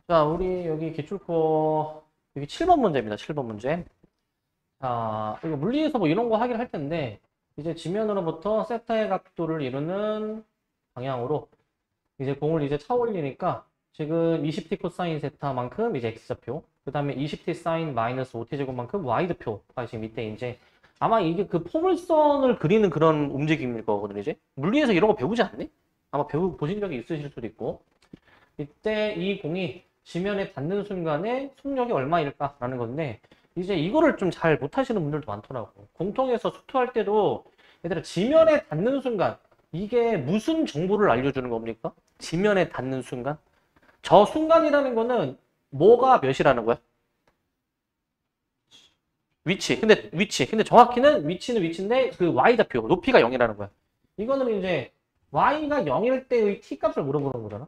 자, 우리 여기 기출코 여기 7번 문제입니다. 7번 문제. 자, 이거 물리에서 뭐 이런 거 하긴 할 텐데 이제 지면으로부터 세타의 각도를 이루는 방향으로 이제 공을 이제 차 올리니까 지금 20t 코사인 세타만큼 이제 x좌표, 그 다음에 20t 사인 마이너스 5t 제곱만큼 y좌표가 지금 밑에 이제 아마 이게 그 포물선을 그리는 그런 움직임일 거거든요. 이제 물리에서 이런 거 배우지 않니? 아마 보신 적이 있으실 수도 있고. 이때 이 공이 지면에 닿는 순간에 속력이 얼마일까라는 건데 이제 이거를 좀 잘 못하시는 분들도 많더라고. 공통에서 수투할 때도 얘들아 지면에 닿는 순간 이게 무슨 정보를 알려주는 겁니까? 지면에 닿는 순간? 저 순간이라는 거는 뭐가 몇이라는 거야? 위치. 근데 정확히는 위치는 위치인데 그 y좌표, 높이가 0이라는 거야. 이거는 이제 y가 0일 때의 t 값을 물어보는 거잖아.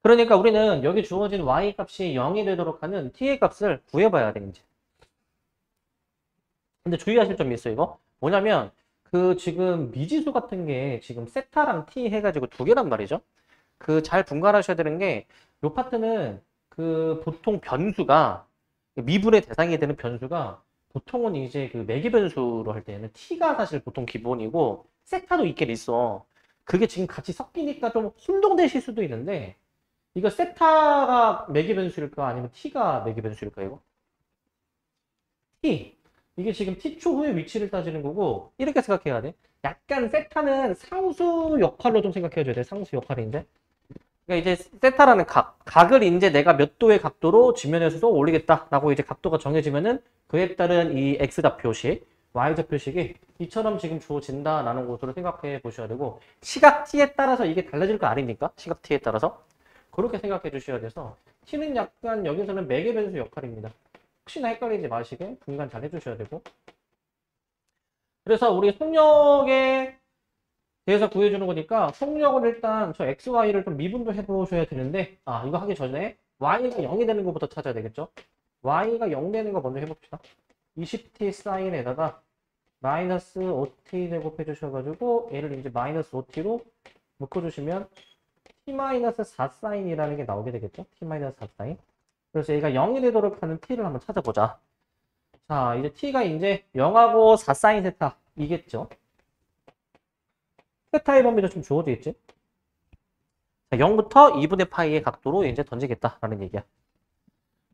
그러니까 우리는 여기 주어진 y 값이 0이 되도록 하는 t의 값을 구해봐야 돼, 이제. 근데 주의하실 점이 있어요, 이거. 뭐냐면, 그 지금 미지수 같은 게 지금 세타랑 t 해가지고 두 개란 말이죠. 그 잘 분간하셔야 되는 게, 요 파트는 그 보통 변수가, 미분의 대상이 되는 변수가 보통은 이제 그 매개 변수로 할 때는 t가 사실 보통 기본이고, 세타도 있긴 있어. 그게 지금 같이 섞이니까 좀 혼동되실 수도 있는데, 이거 세타가 매개 변수일까? 아니면 t가 매개 변수일까, 이거? t. 이게 지금 t초 후의 위치를 따지는 거고, 이렇게 생각해야 돼. 약간 세타는 상수 역할로 좀 생각해줘야 돼. 상수 역할인데. 그러니까 이제 세타라는 각을 이제 내가 몇 도의 각도로 지면에서도 올리겠다라고 이제 각도가 정해지면은 그에 따른 이 x좌표식, y좌표식이 이처럼 지금 주어진다라는 것으로 생각해 보셔야 되고, 시각 t에 따라서 이게 달라질 거 아닙니까? 시각 t에 따라서. 그렇게 생각해 주셔야 돼서 t는 약간 여기서는 매개 변수 역할입니다. 혹시나 헷갈리지 마시게 분간 잘 해주셔야 되고. 그래서 우리 속력에 대해서 구해주는 거니까 속력은 일단 저 XY를 좀 미분도 해보셔야 되는데 이거 하기 전에 Y가 0이 되는 것부터 찾아야 되겠죠. Y가 0 되는 거 먼저 해봅시다. 20t 사인에다가 마이너스 5t 제곱해 주셔가지고 얘를 이제 마이너스 5t로 묶어주시면 t-4 사인이라는 게 나오게 되겠죠. t-4 사인. 그래서 얘가 0이 되도록 하는 t를 한번 찾아보자. 자, 이제 t가 이제 0하고 4 사인 세타 이겠죠. 세타의 범위도 좀 주어져 있지. 자, 0부터 2분의 파이의 각도로 이제 던지겠다라는 얘기야.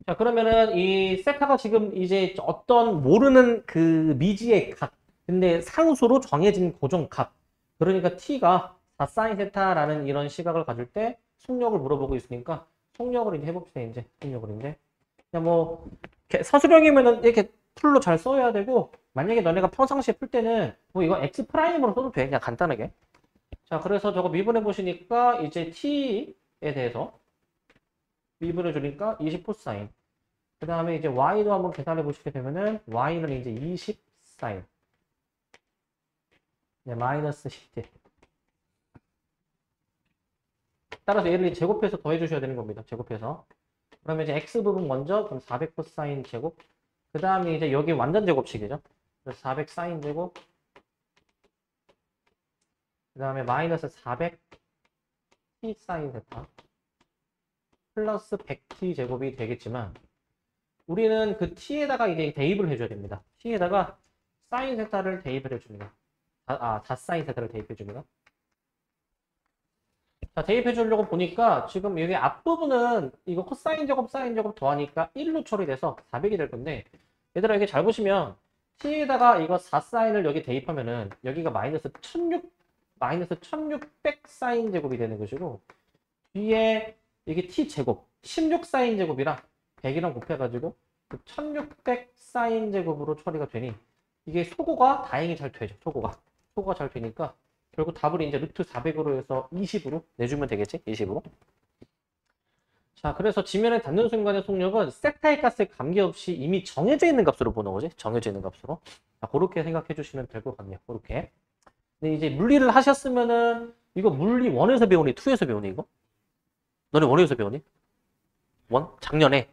자, 그러면은 이 세타가 지금 이제 어떤 모르는 그 미지의 각, 근데 상수로 정해진 고정 각. 그러니까 t가 4 사인 세타라는 이런 시각을 가질 때 속력을 물어보고 있으니까 속력을 이제 해봅시다. 이제 속력을 이제 그냥 뭐 서술형이면은 이렇게 풀로 잘 써야 되고, 만약에 너네가 평상시에 풀 때는 뭐 이거 x 프라임으로 써도 돼. 그냥 간단하게. 자, 그래서 저거 미분해 보시니까 이제 t에 대해서 미분해 주니까 20 코사인. 그 다음에 이제 y도 한번 계산해 보시게 되면은 y는 이제 20 사인. 네, 마이너스 10t. 따라서 얘를 제곱해서 더해 주셔야 되는 겁니다. 제곱해서. 그러면 이제 x 부분 먼저 그럼 400 코사인 제곱. 그 다음에 이제 여기 완전 제곱식이죠. 그래서 400 사인 제곱. 그 다음에 마이너스 400 t 사인 세타. 플러스 100t 제곱이 되겠지만, 우리는 그 t에다가 이제 대입을 해줘야 됩니다. t에다가 사인 세타를 대입을 해줍니다. 다 사인 세타를 대입해줍니다. 자, 대입해주려고 보니까 지금 여기 앞부분은 이거 코사인 제곱, 사인 제곱 더하니까 1로 처리돼서 400이 될 건데, 얘들아 여기 잘 보시면 t에다가 이거 4사인을 여기 대입하면은 여기가 마이너스 1600 사인 제곱이 되는 것이고, 뒤에 이게 t 제곱 16 사인 제곱이랑 100이랑 곱해가지고 1600 사인 제곱으로 처리가 되니 이게 소거가 다행히 잘 되죠. 소거가 잘 되니까 결국 답을 이제 루트 400으로 해서 20으로 내주면 되겠지. 20으로. 자, 그래서 지면에 닿는 순간의 속력은 세타의 값에 관계없이 이미 정해져 있는 값으로 보는 거지. 정해져 있는 값으로. 자, 그렇게 생각해 주시면 될 것 같네요. 그렇게. 근데 이제 물리를 하셨으면은 이거 물리 1에서 배우니 2에서 배우니 이거? 너네 1에서 배우니? 1? 작년에?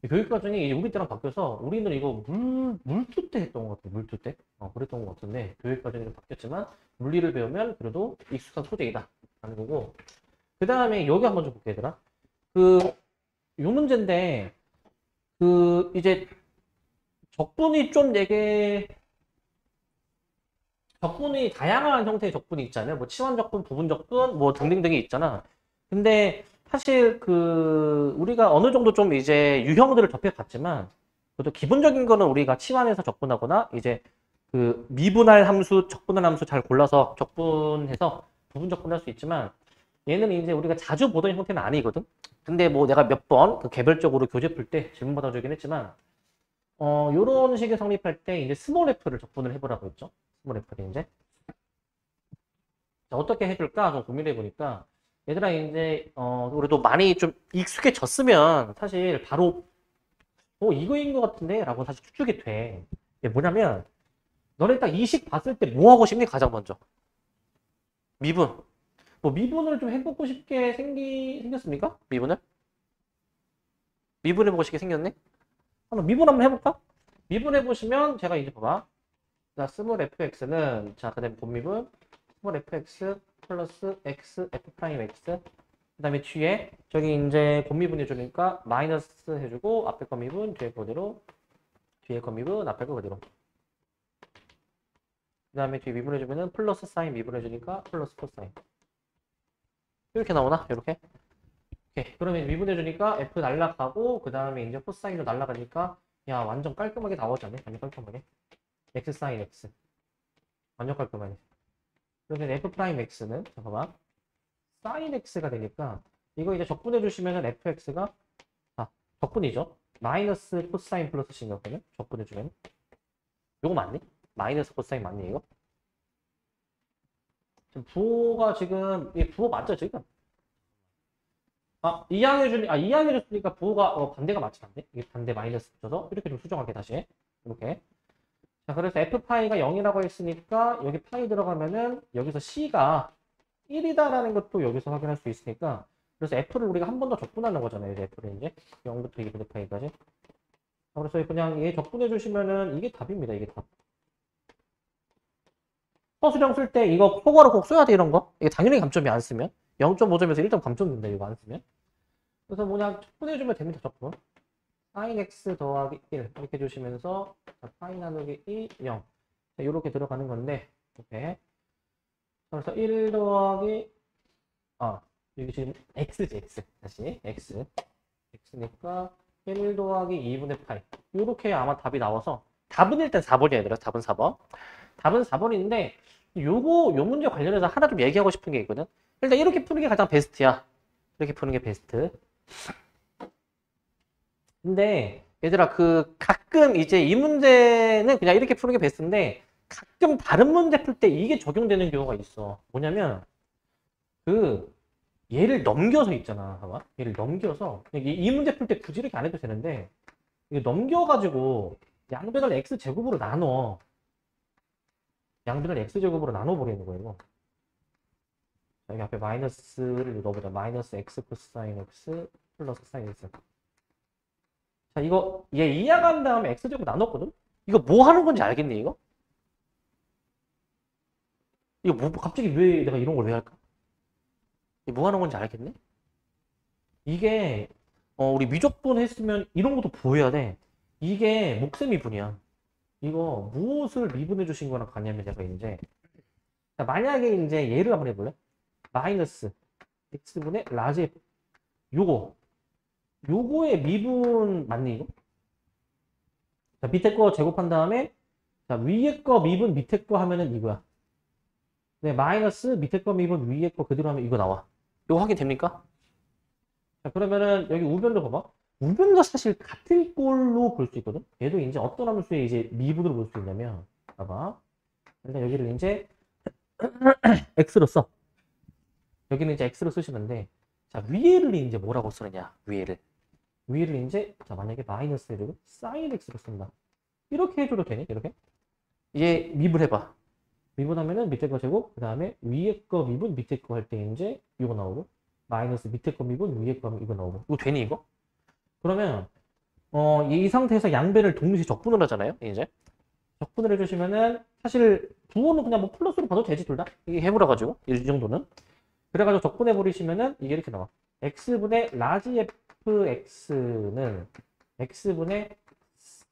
교육 과정이 이제 우리 때랑 바뀌어서 우리는 이거 물투 때 했던 것 같아. 물투 때. 그랬던 것 같은데 교육 과정이 좀 바뀌었지만 물리를 배우면 그래도 익숙한 소재이다. 라는 거고. 그 다음에 여기 한번 좀 볼게, 얘들아. 요 문제인데, 이제 적분이 좀 되게, 적분이 다양한 형태의 적분이 있잖아요. 뭐 치환 적분, 부분 적분, 뭐 등등등이 있잖아. 근데 사실 우리가 어느 정도 좀 이제 유형들을 접해봤지만, 그래도 기본적인 거는 우리가 치환해서 적분하거나, 이제 미분할 함수, 적분할 함수 잘 골라서 적분해서 부분 적분할 수 있지만, 얘는 이제 우리가 자주 보던 형태는 아니거든. 근데 뭐 내가 몇 번 개별적으로 교재 풀 때 질문 받아주긴 했지만, 요런 식의 성립할 때 이제 스몰 f를 적분을 해보라고 했죠. 스몰 f를 이제. 자, 어떻게 해줄까? 좀 고민해 보니까, 얘들아, 이제, 우리도 많이 좀 익숙해졌으면 사실 바로, 이거인 것 같은데? 라고 사실 추측이 돼. 이게 뭐냐면, 너네 딱 이 식 봤을 때 뭐 하고 싶니? 가장 먼저. 미분. 뭐 미분을 좀 해보고 싶게 생겼습니까? 미분을? 미분해보고 싶게 생겼네? 한번 미분 한번 해볼까? 미분해보시면 제가 이제 봐봐. 자, 스몰 fx는 자, 그 다음에 곱미분 스몰 fx 플러스 x f 프라임 x 그 다음에 뒤에 저기 이제 곱미분 해주니까 마이너스 해주고 앞에 거 미분 뒤에 거 그대로 뒤에 거 미분 앞에 거 그대로 그 다음에 뒤에 미분해주면은 플러스 사인 미분해주니까 플러스 코사인 이렇게 나오나? 이렇게? 오케이. 그러면 미분해주니까 f 날라가고 그 다음에 이제 코사인도 날라가니까 야 완전 깔끔하게 나오잖아요. 완전 깔끔하게 x 사인 x 완전 깔끔하네. 그러면 f 프라임 x는 잠깐만 사인 x가 되니까 이거 이제 적분해 주시면은 fx가 적분이죠. 마이너스 코사인 플러스 신거든요. 적분해 주면 이거 맞니? 마이너스 코사인 맞니 이거? 지금 부호가 지금 이 부호 맞죠 지금? 이항해 줬으니까 부호가 반대가 맞지 않네? 이게 반대 마이너스 붙여서 이렇게 좀 수정할게 다시 이렇게. 자 그래서 f파이가 0이라고 했으니까 여기 파이 들어가면은 여기서 c가 1이다라는 것도 여기서 확인할 수 있으니까 그래서 f를 우리가 한 번 더 적분하는 거잖아요. 이제 f를 이제 0부터 2분의 파이까지. 그래서 그냥 얘 적분해 주시면은 이게 답입니다. 이게 답. 허수령 쓸 때 이거 포괄을 꼭 써야 돼 이런 거. 이게 당연히 감점이 안 쓰면 0.5점에서 1점 감점 된다 이거 안 쓰면. 그래서 그냥 적분해 주면 됩니다. 적분. sin x 더하기 1 이렇게 해주시면서 파이 나누기 2 0 이렇게 들어가는 건데 이렇게. 그래서 1 더하기 여기 지금 x지 x 다시 x x니까 1 더하기 2분의 파이 이렇게 아마 답이 나와서 답은 일단 4번이야 얘들아. 답은 4번. 답은 4번인데 요 문제 관련해서 하나 좀 얘기하고 싶은 게 있거든. 일단 이렇게 푸는 게 가장 베스트야. 이렇게 푸는 게 베스트. 근데 얘들아 가끔 이제 이 문제는 그냥 이렇게 푸는 게 베스트인데 가끔 다른 문제 풀 때 이게 적용되는 경우가 있어. 뭐냐면 얘를 넘겨서 있잖아. 봐봐. 얘를 넘겨서 이 문제 풀 때 굳이 이렇게 안 해도 되는데 이게 넘겨가지고 양변을 x제곱으로 나눠. 양변을 x제곱으로 나눠버리는 거예요. 이거. 자, 여기 앞에 마이너스를 넣어보자. 마이너스 x 코사인 x 플러스 사인 x. 자, 이거 얘 이항한 다음에 x제곱 나눴거든? 이거 뭐 하는 건지 알겠니, 이거? 이거 갑자기 왜 내가 이런 걸 왜 할까? 이게 뭐 하는 건지 알겠네? 이게, 우리 미적분 했으면 이런 것도 보여야 돼. 이게 목세미분이야. 이거 무엇을 미분해 주신 거랑 같냐면 제가 이제, 자, 만약에 이제 얘를 한번 해볼래? 마이너스 x분의 라지 f. 요거의 미분 맞니 이거? 자, 밑에 거 제곱한 다음에 자, 위에 거 미분 밑에 거 하면은 이거야. 네, 마이너스 밑에 거 미분 위에 거 그대로 하면 이거 나와. 이거 확인됩니까? 자, 그러면은 여기 우변도 봐봐. 우변도 사실 같은 꼴로 볼 수 있거든. 얘도 이제 어떤 함수의 이제 미분으로 볼 수 있냐면 봐봐. 일단 여기를 이제 x로 써. 여기는 이제 x로 쓰시면 돼. 자, 위에를 이제 뭐라고 쓰느냐? 위에를 이제 자 만약에 마이너스 해주고 사인 x로 쓴다. 이렇게 해줘도 되니? 이렇게? 얘 미분해봐. 미분하면은 밑에 거 제곱 그 다음에 위에 거 미분 밑에 거 할 때 이제 이거 나오고 마이너스 밑에 거 미분 위에 거 이거 나오고 이거 되니 이거? 그러면 이 상태에서 양변을 동시에 적분을 하잖아요. 이제 적분을 해주시면은 사실 부호는 그냥 뭐 플러스로 봐도 되지 둘 다. 이게 해보라 가지고 이 정도는. 그래가지고 적분해 버리시면은 이게 이렇게 나와. x분의 라지 fx는 x분의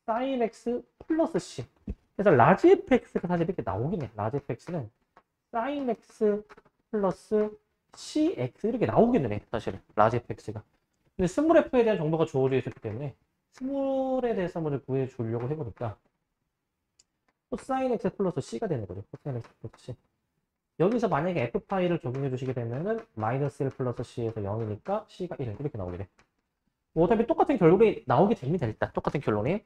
sin x 플러스 c. 그래서 라지 fx가 사실 이렇게 나오긴 해. 라지 fx는 sin x 플러스 cx 이렇게 나오기는 해. 사실 라지 fx가. 근데 스몰 f에 대한 정보가 주어져 있었기 때문에 스몰에 대해서 먼저 구해주려고 해보니까 코사인 x 플러스 c가 되는 거죠. 코사인 x 플러스 c. 여기서 만약에 f파이를 적용해 주시게 되면은 마이너스 1 플러스 c에서 0이니까 c가 1 이렇게 나오게 돼. 뭐 어차피 똑같은 결론이 나오게 됩니다. 일단 똑같은 결론이.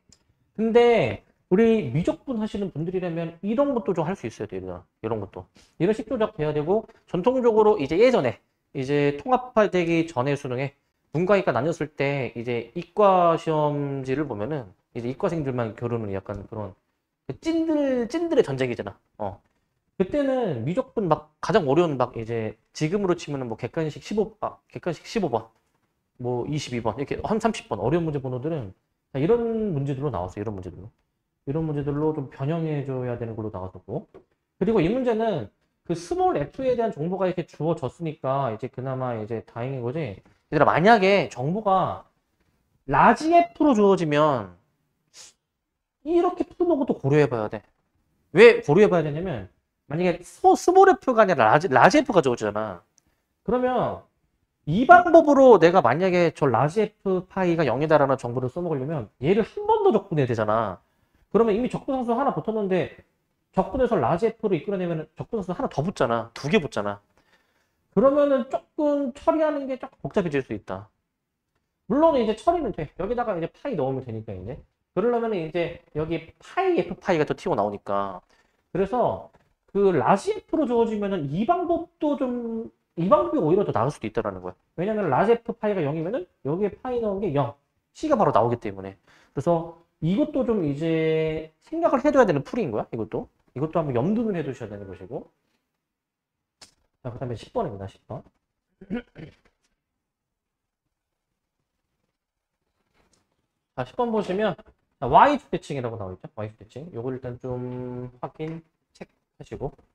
근데 우리 미적분 하시는 분들이라면 이런 것도 좀 할 수 있어야 돼요. 이런 것도. 이런 식 조작돼야 되고 전통적으로 이제 예전에 이제 통합되기 전에 수능에 문과이과 나뉘었을 때 이제 이과 시험지를 보면은 이제 이과생들만 겨루는 약간 그런 찐들의 전쟁이잖아. 그때는 미적분 막 가장 어려운 막 이제 지금으로 치면은 뭐 객관식 15번, 뭐 22번 이렇게 한 30번 어려운 문제 번호들은 이런 문제들로 나왔어요. 이런 문제들로 좀 변형해 줘야 되는 걸로 나왔었고. 그리고 이 문제는 그 스몰 f에 대한 정보가 이렇게 주어졌으니까 이제 그나마 이제 다행인 거지. 얘들아 만약에 정보가 라지 f로 주어지면 이렇게 푸는 것도 고려해 봐야 돼. 왜 고려해 봐야 되냐면 만약에 스몰 f가 아니라 라지 f가 주어지잖아. 그러면 이 방법으로 내가 만약에 저 라지 f 파이가 0이다라는 정보를 써먹으려면 얘를 한 번 더 적분해야 되잖아. 그러면 이미 적분상수 하나 붙었는데 적분해서 라지 f로 이끌어내면 적분상수 하나 더 붙잖아. 2개 붙잖아. 그러면은 조금 처리하는 게 조금 복잡해질 수 있다. 물론 이제 처리는 돼. 여기다가 이제 파이 넣으면 되니까 이제. 그러려면 이제 여기 파이 f 파이가 더 튀어나오니까. 그래서 그 라지 f로 주어지면은 이 방법이 오히려 더 나을 수도 있다라는 거야. 왜냐면 라지 f 파이가 0이면은 여기에 파이 넣은 게 0. c가 바로 나오기 때문에. 그래서 이것도 좀 이제 생각을 해둬야 되는 풀이인 거야. 이것도 한번 염두는 해두셔야 되는 것이고. 자, 그 다음에 10번입니다. 10번. 자, 10번 보시면 Y축 대칭이라고 나와 있죠. Y축 대칭. 요거 일단 좀 확인,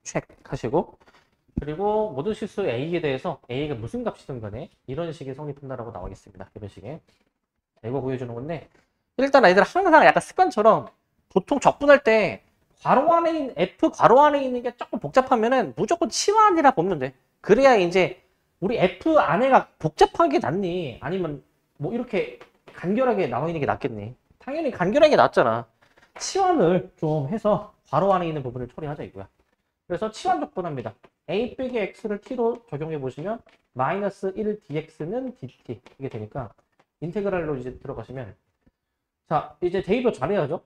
체크하시고 그리고 모든 실수 A에 대해서 A가 무슨 값이든 간에 이런 식의 성립한다라고 나와 있습니다. 이런 식의. 이거 보여주는 건데 일단 아이들 항상 약간 습관처럼 보통 적분할 때 괄호 안에 있는 F 괄호 안에 있는 게 조금 복잡하면은 무조건 치환이라 보면 돼. 그래야 이제 우리 F 안에가 복잡한 게 낫니? 아니면 뭐 이렇게 간결하게 나와 있는 게 낫겠니? 당연히 간결하게 낫잖아. 치환을 좀 해서 괄호 안에 있는 부분을 처리하자 이거야. 그래서 치환 적분합니다. a 빼기 x를 t로 적용해 보시면 마이너스 1 dx는 dt 이게 되니까 인테그랄로 이제 들어가시면 자 이제 대입을 잘해야죠.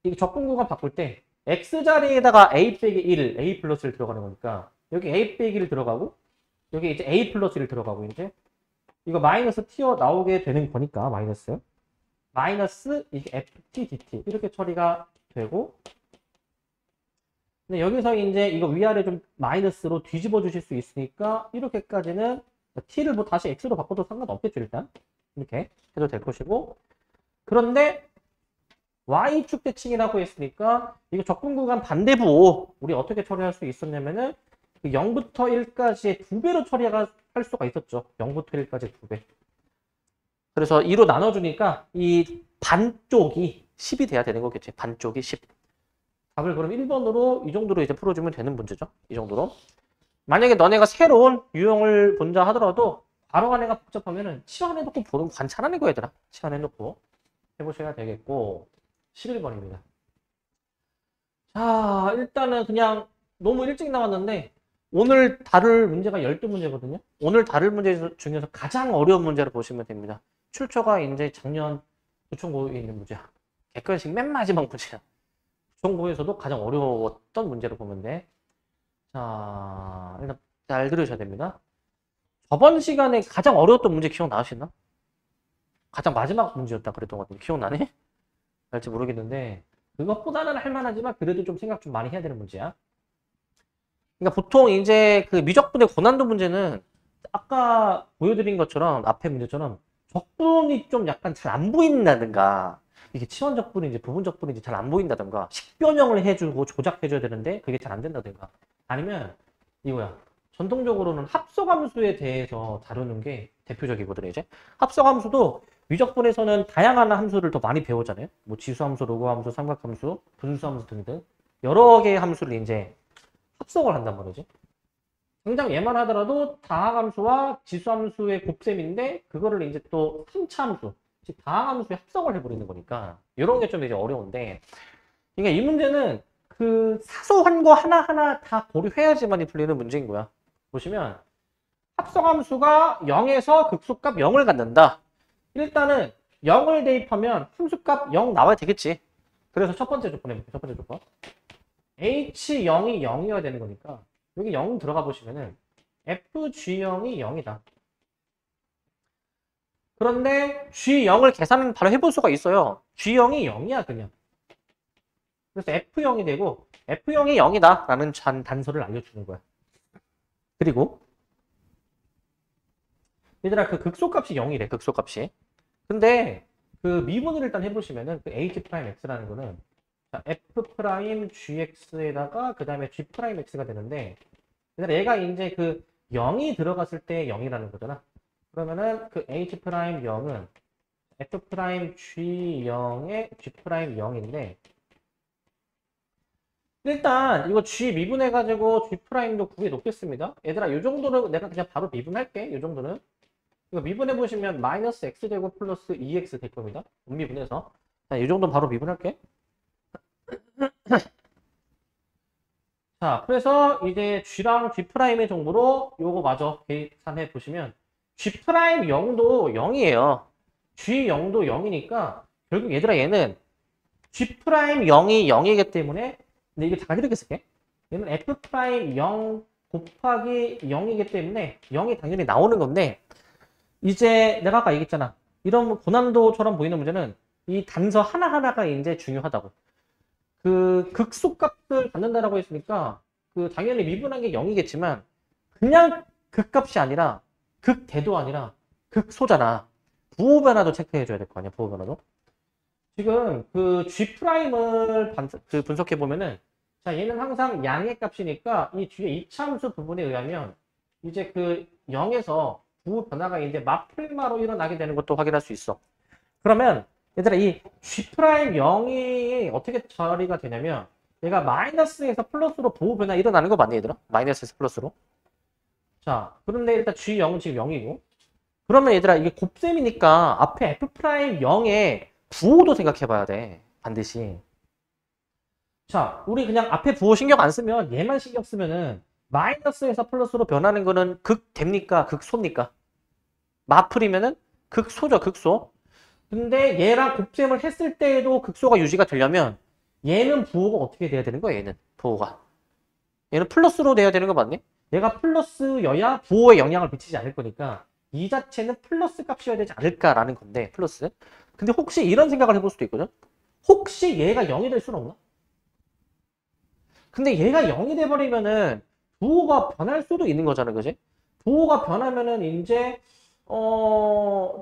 이게 적분 구간 바꿀 때 x 자리에다가 a 빼기 1, a 플러스를 들어가는 거니까 여기 a 빼기 1 들어가고 여기 이제 a 플러스 1 들어가고 이제 이거 마이너스 튀어 나오게 되는 거니까 마이너스 이게 ft dt 이렇게 처리가 되고 근데 여기서 이제 이거 위아래 좀 마이너스로 뒤집어 주실 수 있으니까 이렇게까지는 t를 뭐 다시 x로 바꿔도 상관없겠죠 일단 이렇게 해도 될 것이고 그런데 y축 대칭이라고 했으니까 이거 적분 구간 반대부 우리 어떻게 처리할 수 있었냐면은 0부터 1까지의 2배로 처리할 수가 있었죠. 0부터 1까지 2배. 그래서 2로 나눠주니까 이 반쪽이 10이 돼야 되는 거겠지. 반쪽이 10. 답을 그럼 1번으로 이 정도로 이제 풀어주면 되는 문제죠. 이 정도로. 만약에 너네가 새로운 유형을 본다 하더라도 바로 안에가 복잡하면은 치환해놓고 보는 관찰하는 거 얘들아. 치환해놓고 해보셔야 되겠고 11번입니다. 자 일단은 그냥 너무 일찍 나왔는데 오늘 다룰 문제가 12문제거든요. 오늘 다룰 문제 중에서 가장 어려운 문제를 보시면 됩니다. 출처가 이제 작년 부천고에 있는 문제야. 객관식 맨 마지막 문제야. 부천고에서도 가장 어려웠던 문제를 보면 돼. 자, 일단 잘 들으셔야 됩니다. 저번 시간에 가장 어려웠던 문제 기억나시나? 가장 마지막 문제였다 그랬던 것 같은데 기억나네? 알지 모르겠는데 그것보다는 할만하지만 그래도 좀 생각 좀 많이 해야 되는 문제야. 그러니까 보통 이제 그 미적분의 고난도 문제는 아까 보여드린 것처럼 앞에 문제처럼 적분이 좀 약간 잘 안 보인다든가 이게 치환 적분인지 부분 적분인지 잘 안 보인다든가 식변형을 해주고 조작해줘야 되는데 그게 잘 안 된다든가 아니면 이거야 전통적으로는 합성함수에 대해서 다루는 게 대표적이거든요, 이제. 합성함수도 위적분에서는 다양한 함수를 더 많이 배우잖아요. 뭐 지수함수, 로그함수, 삼각함수, 분수함수 등등 여러 개의 함수를 이제 합성을 한단 말이지. 당장 얘만 하더라도 다항함수와 지수함수의 곱셈인데 그거를 이제 또 3차 함수, 즉 다항함수에 합성을 해버리는 거니까 이런 게 좀 이제 어려운데, 그러니까 이 문제는 그 사소한 거 하나하나 다 고려해야지만이 풀리는 문제인 거야. 보시면 합성함수가 0에서 극소값 0을 갖는다. 일단은 0을 대입하면 함수값 0 나와야 되겠지. 그래서 첫 번째 조건 해볼게요. 첫 번째 조건. H0이 0이어야 되는 거니까 여기 0 들어가 보시면은 FG0이 0이다. 그런데 G0을 계산은 바로 해볼 수가 있어요. G0이 0이야 그냥. 그래서 F0이 되고 F0이 0이다 라는 단서를 알려주는 거야. 그리고 얘들아 그 극소값이 0이래. 극소값이. 근데 그 미분을 일단 해보시면은 그 H'X라는 거는 자, F'GX에다가 그 다음에 G'X가 되는데 얘가 이제 그 0이 들어갔을 때 0이라는 거잖아. 그러면은 그 H'0은 F'G0의 G'0인데 일단 이거 G 미분해가지고 G'도 구해 놓겠습니다. 얘들아 이 정도는 내가 그냥 바로 미분할게. 이 정도는. 이거 미분해보시면 마이너스 X제곱 플러스 2X 될 겁니다. 미분해서. 자, 이 정도는 바로 미분할게. 자, 그래서 이제 G랑 G'의 정보로 요거 마저 계산해 보시면 G'0도 0이에요. G0도 0이니까 결국 얘들아 얘는 G'0이 0이기 때문에 근데 이게 잠깐 이렇게 쓸게. 얘는 F'0 곱하기 0이기 때문에 0이 당연히 나오는 건데 이제 내가 아까 얘기했잖아. 이런 고난도처럼 보이는 문제는 이 단서 하나하나가 이제 중요하다고. 그 극소값을 갖는다라고 했으니까 그 당연히 미분한 게 0이겠지만 그냥 극값이 아니라 극대도 아니라 극소잖아. 부호 변화도 체크해줘야 될 거 아니야. 부호 변화도. 지금 그 G'을 분석해 보면은 자 얘는 항상 양의 값이니까 이 뒤에 이차함수 부분에 의하면 이제 그 0에서 부호 변화가 이제 마플마로 일어나게 되는 것도 확인할 수 있어. 그러면 얘들아 이 G'0이 어떻게 처리가 되냐면 얘가 마이너스에서 플러스로 부호 변화 일어나는 거 맞니 얘들아? 마이너스에서 플러스로. 자 그런데 일단 G0은 지금 0이고 그러면 얘들아 이게 곱셈이니까 앞에 F'0의 부호도 생각해 봐야 돼. 반드시. 자 우리 그냥 앞에 부호 신경 안 쓰면 얘만 신경 쓰면은 마이너스에서 플러스로 변하는 거는 극됩니까? 극소입니까? 마플이면은 극소죠, 극소. 근데 얘랑 곱셈을 했을 때에도 극소가 유지가 되려면 얘는 부호가 어떻게 돼야 되는 거야, 얘는 부호가. 얘는 플러스로 돼야 되는 거 맞니? 얘가 플러스여야 부호에 영향을 미치지 않을 거니까 이 자체는 플러스 값이어야 되지 않을까라는 건데, 플러스. 근데 혹시 이런 생각을 해볼 수도 있거든? 혹시 얘가 0이 될 수는 없나? 근데 얘가 0이 돼버리면은 부호가 변할 수도 있는 거잖아, 그지? 부호가 변하면은 이제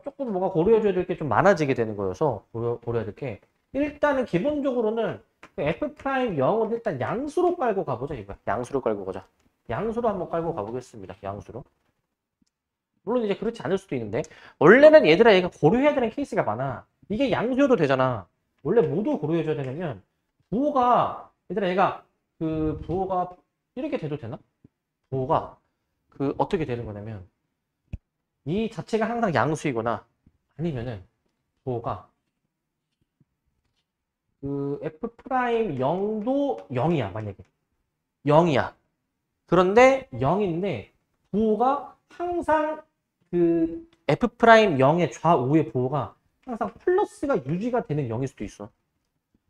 조금 뭔가 고려해줘야 될 게 좀 많아지게 되는 거여서 고려해야 될 게 일단은 기본적으로는 F'0은 일단 양수로 깔고 가보자 이거야. 양수로 깔고 가자. 양수로 한번 깔고 가보겠습니다. 양수로. 물론 이제 그렇지 않을 수도 있는데 원래는 얘들아 얘가 고려해야 되는 케이스가 많아. 이게 양수여도 되잖아. 원래 뭐도 고려해줘야 되냐면 부호가 얘들아 얘가 그 부호가 이렇게 돼도 되나? 부호가 그 어떻게 되는 거냐면 이 자체가 항상 양수이거나 아니면은 부호가 그 F'0도 0이야 만약에 0이야. 그런데 0인데 부호가 항상 그 F'0의 좌우의 부호가 항상 플러스가 유지가 되는 0일 수도 있어.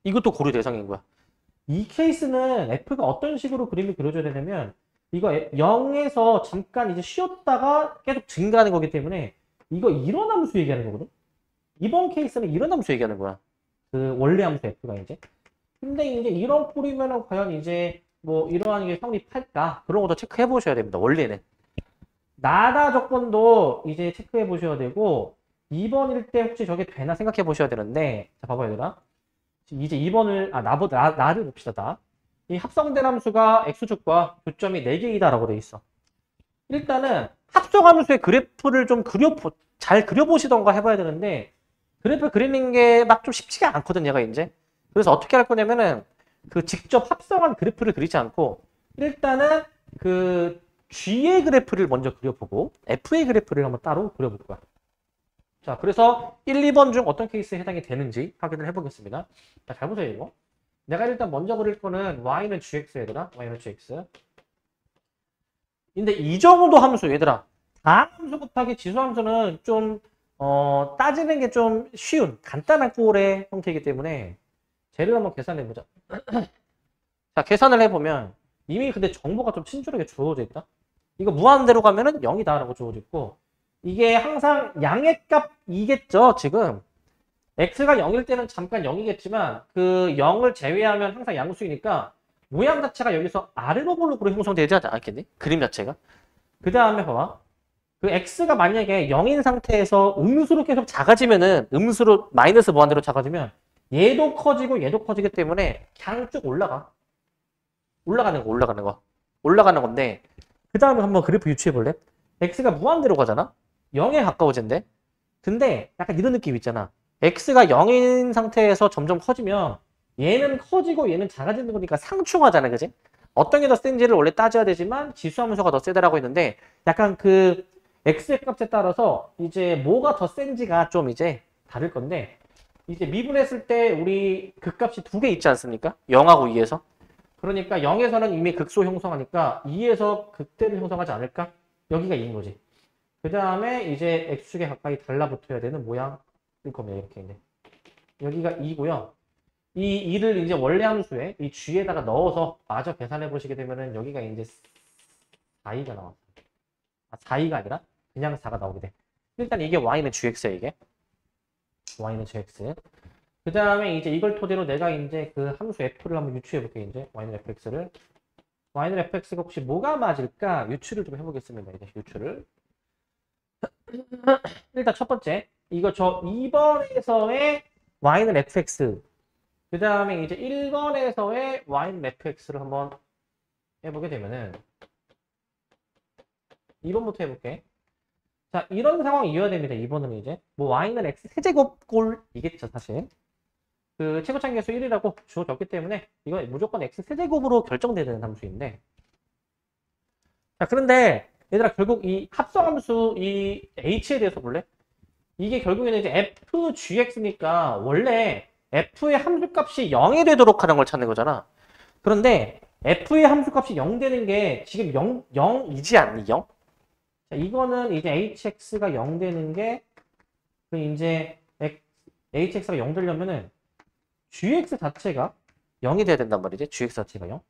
이것도 고려 대상인 거야. 이 케이스는 F가 어떤 식으로 그림이 그려져야 되냐면 이거 0에서 잠깐 이제 쉬었다가 계속 증가하는 거기 때문에 이거 일원함수 얘기하는 거거든. 이번 케이스는 일원함수 얘기하는 거야. 그 원래 함수 F가 이제. 근데 이제 이런 꼴이면은 과연 이제 뭐 이러한 게 성립할까? 그런 것도 체크해 보셔야 됩니다. 원래는. 나다 조건도 이제 체크해 보셔야 되고 2번일 때 혹시 저게 되나 생각해 보셔야 되는데 자 봐봐요 얘들아. 이제 2번을 나를 봅시다. 이 합성된 함수가 x축과 교점이 4개이다 라고 돼 있어. 일단은 합성함수의 그래프를 좀 잘 그려보시던가 해봐야 되는데 그래프 그리는 게 막 좀 쉽지가 않거든 얘가 이제. 그래서 어떻게 할 거냐면은 그 직접 합성한 그래프를 그리지 않고 일단은 그 G의 그래프를 먼저 그려보고 F의 그래프를 한번 따로 그려볼 거야. 자, 그래서 1, 2번 중 어떤 케이스에 해당이 되는지 확인을 해보겠습니다. 자, 잘 보세요 이거. 내가 일단 먼저 그릴 거는 y는 gx 얘들아. y는 gx. 근데 이 정도 함수 얘들아. 다함수 곱하기 지수함수는 좀 따지는 게 좀 쉬운 간단한 꼴의 형태이기 때문에 쟤를 한번 계산해 보자. 자, 계산을 해보면 이미 근데 정보가 좀 친절하게 주어져 있다. 이거 무한대로 가면은 0이다 라고 주어져 있고 이게 항상 양의 값이겠죠 지금. x가 0일 때는 잠깐 0이겠지만 그 0을 제외하면 항상 양수이니까 모양 자체가 여기서 아래로 볼록으로 형성되지 않겠니? 그림 자체가. 그 다음에 봐봐. 그 x가 만약에 0인 상태에서 음수로 계속 작아지면은 음수로 마이너스 무한대로 작아지면 얘도 커지고 얘도 커지기 때문에 그냥 쭉 올라가. 올라가는 건데 그 다음에 한번 그래프 유추해 볼래? x가 무한대로 가잖아? 0에 가까워진대. 근데 약간 이런 느낌 있잖아. x가 0인 상태에서 점점 커지면 얘는 커지고 얘는 작아지는 거니까 상충하잖아. 그지? 어떤 게 더 센지를 원래 따져야 되지만 지수함수가 더 세다라고 했는데 약간 그 x의 값에 따라서 이제 뭐가 더 센지가 좀 이제 다를 건데 이제 미분했을 때 우리 극값이 두 개 있지 않습니까? 0하고 2에서. 그러니까 0에서는 이미 극소 형성하니까 2에서 극대를 형성하지 않을까? 여기가 2인 거지. 그 다음에 이제 x축에 가까이 달라붙어야 되는 모양일 겁니다. 이렇게 이제. 여기가 2고요. 이 2를 이제 원래 함수에 이 g에다가 넣어서 마저 계산해 보시게 되면은 여기가 이제 4가 나왔어요. 4가 아니라 그냥 4가 나오게 돼. 일단 이게 y는 gx야 이게. y는 gx. 그 다음에 이제 이걸 토대로 내가 이제 그 함수 f를 한번 유추해 볼게 이제 y는 fx를. y는 fx가 혹시 뭐가 맞을까 유추를 좀 해보겠습니다. 이제 유추를. 일단 첫 번째 이거 저 2번에서의 y는 fx 그 다음에 이제 1번에서의 y는 fx를 한번 해보게 되면은 2번부터 해볼게. 자, 이런 상황이 이어야 됩니다. 2번은 이제 뭐 y는 x 세제곱 꼴이겠죠 사실. 그 최고차계 수 1이라고 주어졌기 때문에 이건 무조건 x 세제곱으로 결정되는 함수인데 자 그런데 얘들아 결국 이 합성함수 이 h에 대해서 볼래? 이게 결국에는 이제 fgx니까 원래 f의 함수값이 0이 되도록 하는 걸 찾는 거잖아. 그런데 f의 함수값이 0 되는 게 지금 0이지 않니? 0? 자, 이거는 이제 hx가 0 되는 게 그 이제 hx가 0 되려면은 gx 자체가 0이 돼야 된단 말이지. gx 자체가 0.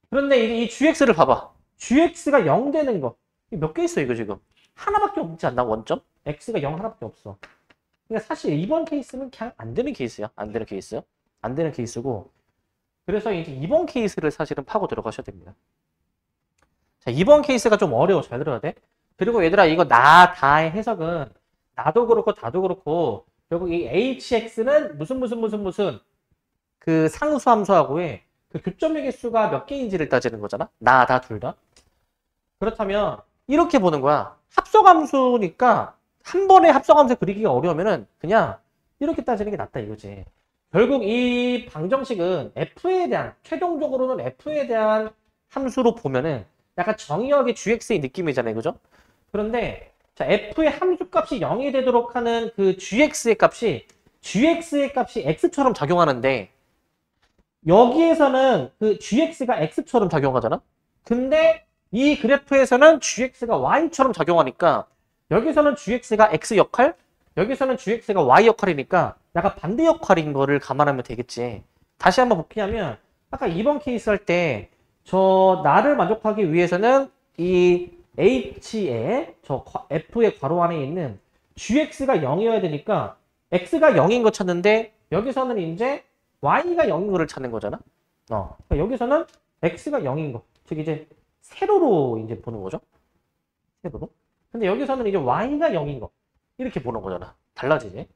그런데 이제 이 gx를 봐봐. gx가 0 되는 거. 몇 개 있어 이거 지금? 하나밖에 없지 않나 원점? x가 0 하나밖에 없어. 그러니까 사실 이번 케이스는 그냥 안 되는 케이스야. 안 되는 케이스. 안 되는 케이스고. 그래서 이제 이번 케이스를 사실은 파고 들어가셔야 됩니다. 자, 이번 케이스가 좀 어려워. 잘 들어야 돼. 그리고 얘들아 이거 나 다의 해석은 나도 그렇고 다도 그렇고 결국 이 hx는 무슨 그 상수함수하고의 그 교점의 개수가 몇 개인지를 따지는 거잖아. 나 다 둘 다. 그렇다면 이렇게 보는 거야. 합성함수니까 한 번에 합성함수 그리기가 어려우면은 그냥 이렇게 따지는 게 낫다 이거지. 결국 이 방정식은 f에 대한 최종적으로는 f에 대한 함수로 보면은 약간 정의역의 gx의 느낌이잖아요. 그죠? 그런데 자, f의 함수값이 0이 되도록 하는 그 gx의 값이 x처럼 작용하는데 여기에서는 그 gx가 x처럼 작용하잖아. 근데 이 그래프에서는 gx가 y처럼 작용하니까 여기서는 gx가 x 역할, 여기서는 gx가 y 역할이니까 약간 반대 역할인 거를 감안하면 되겠지. 다시 한번 복귀하면 아까 2번 케이스 할 때 저 나를 만족하기 위해서는 이 h에 저 f의 괄호 안에 있는 gx가 0이어야 되니까 x가 0인 거 찾는데 여기서는 이제 y가 0인 거를 찾는 거잖아. 그러니까 여기서는 x가 0인 거. 즉 이제 세로로 이제 보는 거죠. 세로로. 근데 여기서는 이제 y가 0인 거. 이렇게 보는 거잖아. 달라지지.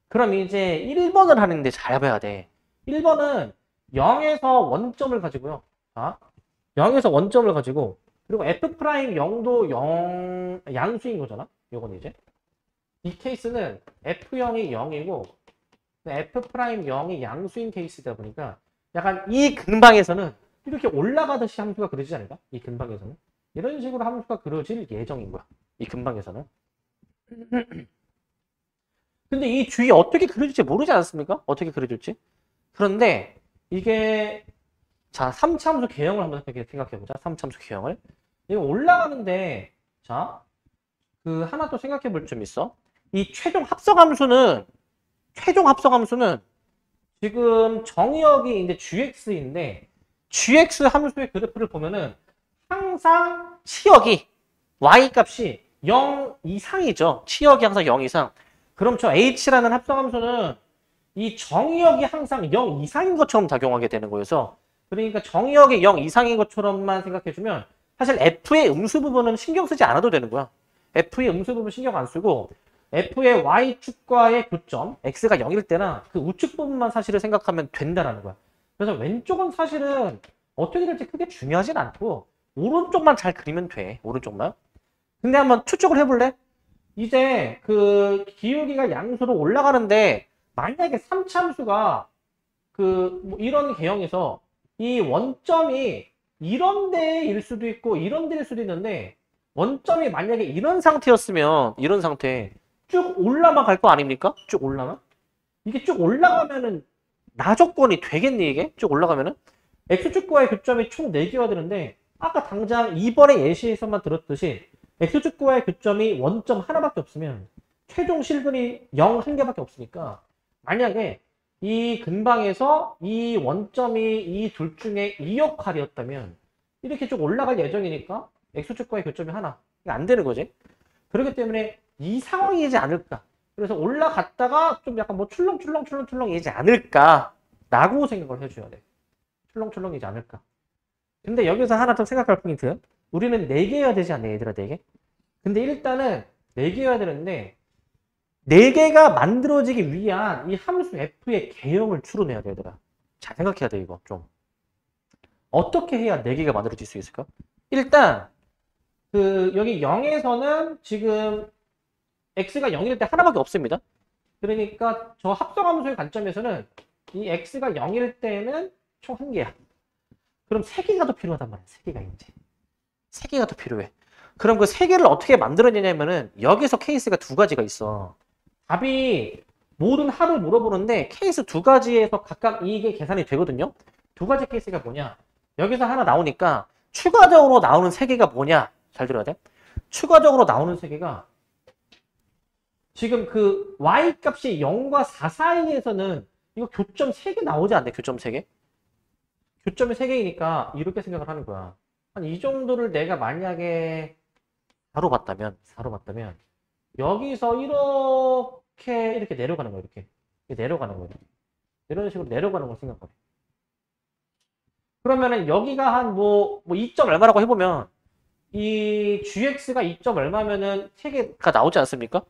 그럼 이제 1번을 하는데 잘 봐야 돼. 1번은 0에서 원점을 가지고요. 자, 0에서 원점을 가지고 그리고 F'0도 0, 양수인 거잖아. 요건 이제. 이 케이스는 F0이 0이고, F'0이 양수인 케이스다 보니까, 약간 이 근방에서는 이렇게 올라가듯이 함수가 그려지지 않을까? 이 근방에서는. 이런 식으로 함수가 그려질 예정인 거야. 이 근방에서는. 근데 이 주위 어떻게 그려질지 모르지 않습니까? 어떻게 그려질지. 그런데 이게 자, 3차함수 개형을 한번 생각해보자. 3차함수 개형을. 이거 올라가는데 자, 그 하나 또 생각해볼 점 있어. 이 최종 합성함수는 지금 정의역이 이제 gx인데 gx 함수의 그래프를 보면은 항상 치역이 y 값이 0 이상이죠. 치역이 항상 0 이상. 그럼 저 h라는 합성함수는 이 정의역이 항상 0 이상인 것처럼 작용하게 되는 거여서 그러니까 정의역이 0 이상인 것처럼만 생각해주면 사실 f의 음수 부분은 신경 쓰지 않아도 되는 거야. f의 음수 부분 신경 안 쓰고 f의 y축과의 교점 x가 0일 때나 그 우측 부분만 사실을 생각하면 된다라는 거야. 그래서 왼쪽은 사실은 어떻게 될지 크게 중요하진 않고 오른쪽만 잘 그리면 돼. 오른쪽만. 근데 한번 추측을 해볼래? 이제 그 기울기가 양수로 올라가는데 만약에 3차함수가 그 이런 개형에서 이 원점이 이런 데일 수도 있고 이런 데일 수도 있는데 원점이 만약에 이런 상태였으면 이런 상태 쭉 올라만 갈 거 아닙니까? 쭉 올라만? 이게 쭉 올라가면은 나조건이 되겠니 이게? 쭉 올라가면은? X축과의 교점이 총 4개가 되는데 아까 당장 이번에 예시에서만 들었듯이 X축과의 교점이 원점 하나밖에 없으면 최종 실근이 0 한 개밖에 없으니까 만약에 이 근방에서 이 원점이 이 둘 중에 2역할이었다면 이렇게 쭉 올라갈 예정이니까 X축과의 교점이 하나. 이게 안 되는 거지. 그렇기 때문에 이 상황이지 않을까. 그래서 올라갔다가 좀 약간 뭐 출렁출렁이지 않을까라고 생각을 해줘야 돼. 출렁출렁이지 않을까. 근데 여기서 하나 더 생각할 포인트. 우리는 4개여야 되지 않나 얘들아 4개? 근데 일단은 4개여야 되는데 4개가 만들어지기 위한 이 함수 f의 개형을 추론해야 돼 얘들아. 잘 생각해야 돼 이거 좀. 어떻게 해야 4개가 만들어질 수 있을까? 일단 그 여기 0에서는 지금 x가 0일 때 하나밖에 없습니다. 그러니까 저 합성함수의 관점에서는 이 x가 0일 때는 총 1개야. 그럼 3개가 더 필요하단 말이야. 3개가 이제. 3개가 더 필요해. 그럼 그 3개를 어떻게 만들어내냐면은 여기서 케이스가 2가지가 있어. 답이 모든 합을 물어보는데 케이스 2가지에서 각각 이게 계산이 되거든요. 2가지 케이스가 뭐냐? 여기서 하나 나오니까 추가적으로 나오는 3개가 뭐냐? 잘 들어야 돼. 추가적으로 나오는 3개가 지금 그 y 값이 0과 4 사이에서는 이거 교점 3개 나오지 않네? 교점 3개? 교점이 3개이니까 이렇게 생각을 하는 거야. 한 이 정도를 내가 만약에 4로 봤다면 여기서 이렇게 내려가는 거야. 이렇게 내려가는 거야. 이런 식으로 내려가는 걸 생각해. 그러면은 여기가 한 뭐 2점 얼마라고 해보면 이 gx가 2점 얼마면은 3개가 나오지 않습니까?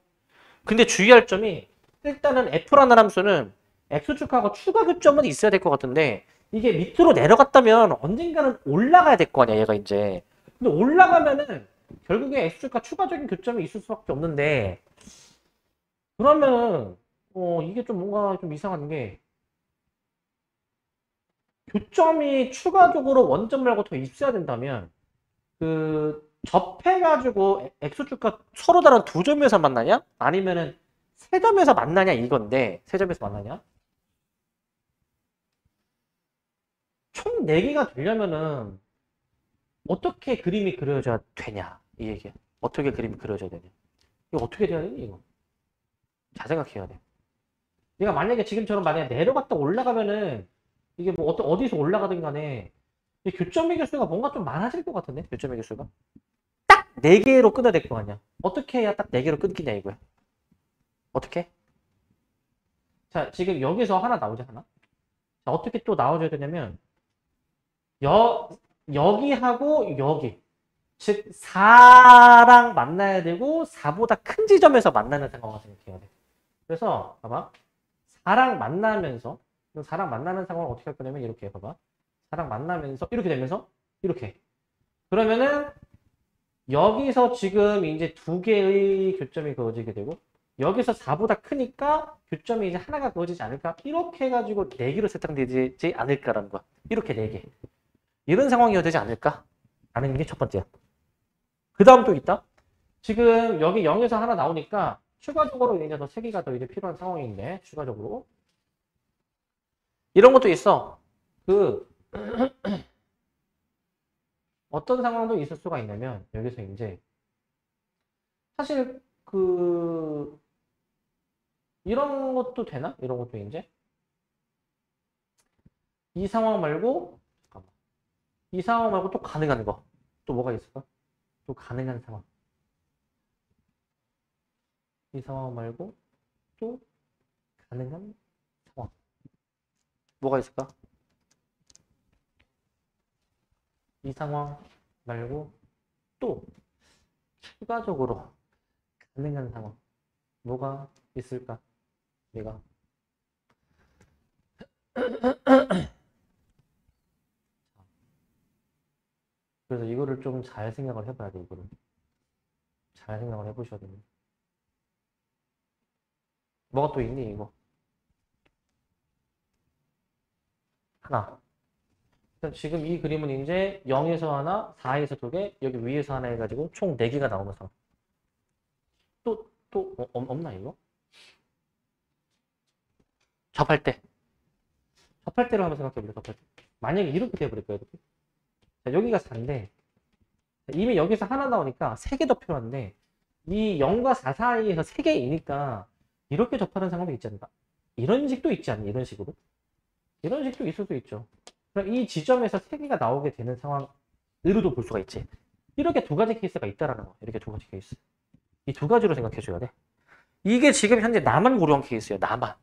근데 주의할 점이 일단은 f라는 함수는 x축하고 추가 교점은 있어야 될 것 같은데 이게 밑으로 내려갔다면 언젠가는 올라가야 될 거 아니야 얘가 이제. 근데 올라가면은 결국에 x축과 추가적인 교점이 있을 수밖에 없는데 그러면 이게 좀 뭔가 좀 이상한 게 교점이 추가적으로 원점 말고 더 있어야 된다면 그 접해가지고 x축과 서로 다른 2점에서 만나냐? 아니면은 3점에서 만나냐 이건데 3점에서 만나냐? 총 4개가 되려면은 어떻게 그림이 그려져야 되냐 이 얘기야. 어떻게 그림이 그려져야 되냐. 이거 어떻게 돼야 되니 이거. 잘 생각해야 돼. 얘가 만약에 지금처럼 만약에 내려갔다 올라가면은 이게 뭐 어디서 올라가든 간에 이 교점의 개수가 뭔가 좀 많아질 것 같은데 교점의 개수가 딱 4개로 끊어야 될 거 아니야. 어떻게 해야 딱 4개로 끊기냐 이거야. 어떻게? 자 지금 여기서 하나 나오지 않아? 자 어떻게 또 나와줘야 되냐면 여기하고 여기 즉 4랑 만나야 되고 4보다 큰 지점에서 만나는 상황을 생각해야 돼. 그래서 봐봐 4랑 만나면서 만나는 상황을 어떻게 할 거냐면 이렇게 봐봐 4랑 만나면서 이렇게 되면서 이렇게 그러면은 여기서 지금 이제 두 개의 교점이 그어지게 되고 여기서 4보다 크니까 교점이 이제 하나가 그어지지 않을까? 이렇게 해가지고 4개로 세팅되지 않을까라는 거야. 이렇게 4개. 이런 상황이어야 되지 않을까? 라는 게 첫 번째야. 그 다음 또 있다. 지금 여기 0에서 하나 나오니까 추가적으로 이제 더 3개가 더 이제 필요한 상황인데 추가적으로 이런 것도 있어. 어떤 상황도 있을 수가 있냐면 여기서 이제 사실 이런 것도 되나? 이런 것도 이제 이 상황 말고 잠깐만. 이 상황 말고 또 가능한 거. 또 뭐가 있을까? 또 가능한 상황. 이 상황 말고 또 가능한 상황. 뭐가 있을까? 이 상황 말고 또 추가적으로 가능한 상황. 뭐가 있을까? 내가 그래서 이거를 좀 잘 생각을 해봐야 돼. 이거를 잘 생각을 해보셔야 됩니다. 뭐가 또 있니 이거? 하나. 지금 이 그림은 이제 0에서 하나, 4에서 2개, 여기 위에서 하나 해가지고 총 4개가 나오면서 또 없나 이거? 접할 때로 한번 생각해볼래. 접할 때. 만약에 이렇게 돼버릴 거야. 이렇게. 자, 여기가 4인데 이미 여기서 하나 나오니까 3개 더 필요한데 이 0과 4 사이에서 3개이니까 이렇게 접하는 상황도 있지 않나? 이런 식도 있지 않니? 이런 식으로? 이런 식도 있을 수 있죠. 그럼 이 지점에서 3개가 나오게 되는 상황으로도 볼 수가 있지. 이렇게 두 가지 케이스가 있다라는 거. 이렇게 두 가지 케이스. 이 두 가지로 생각해 줘야 돼. 이게 지금 현재 나만 고려한 케이스예요. 나만.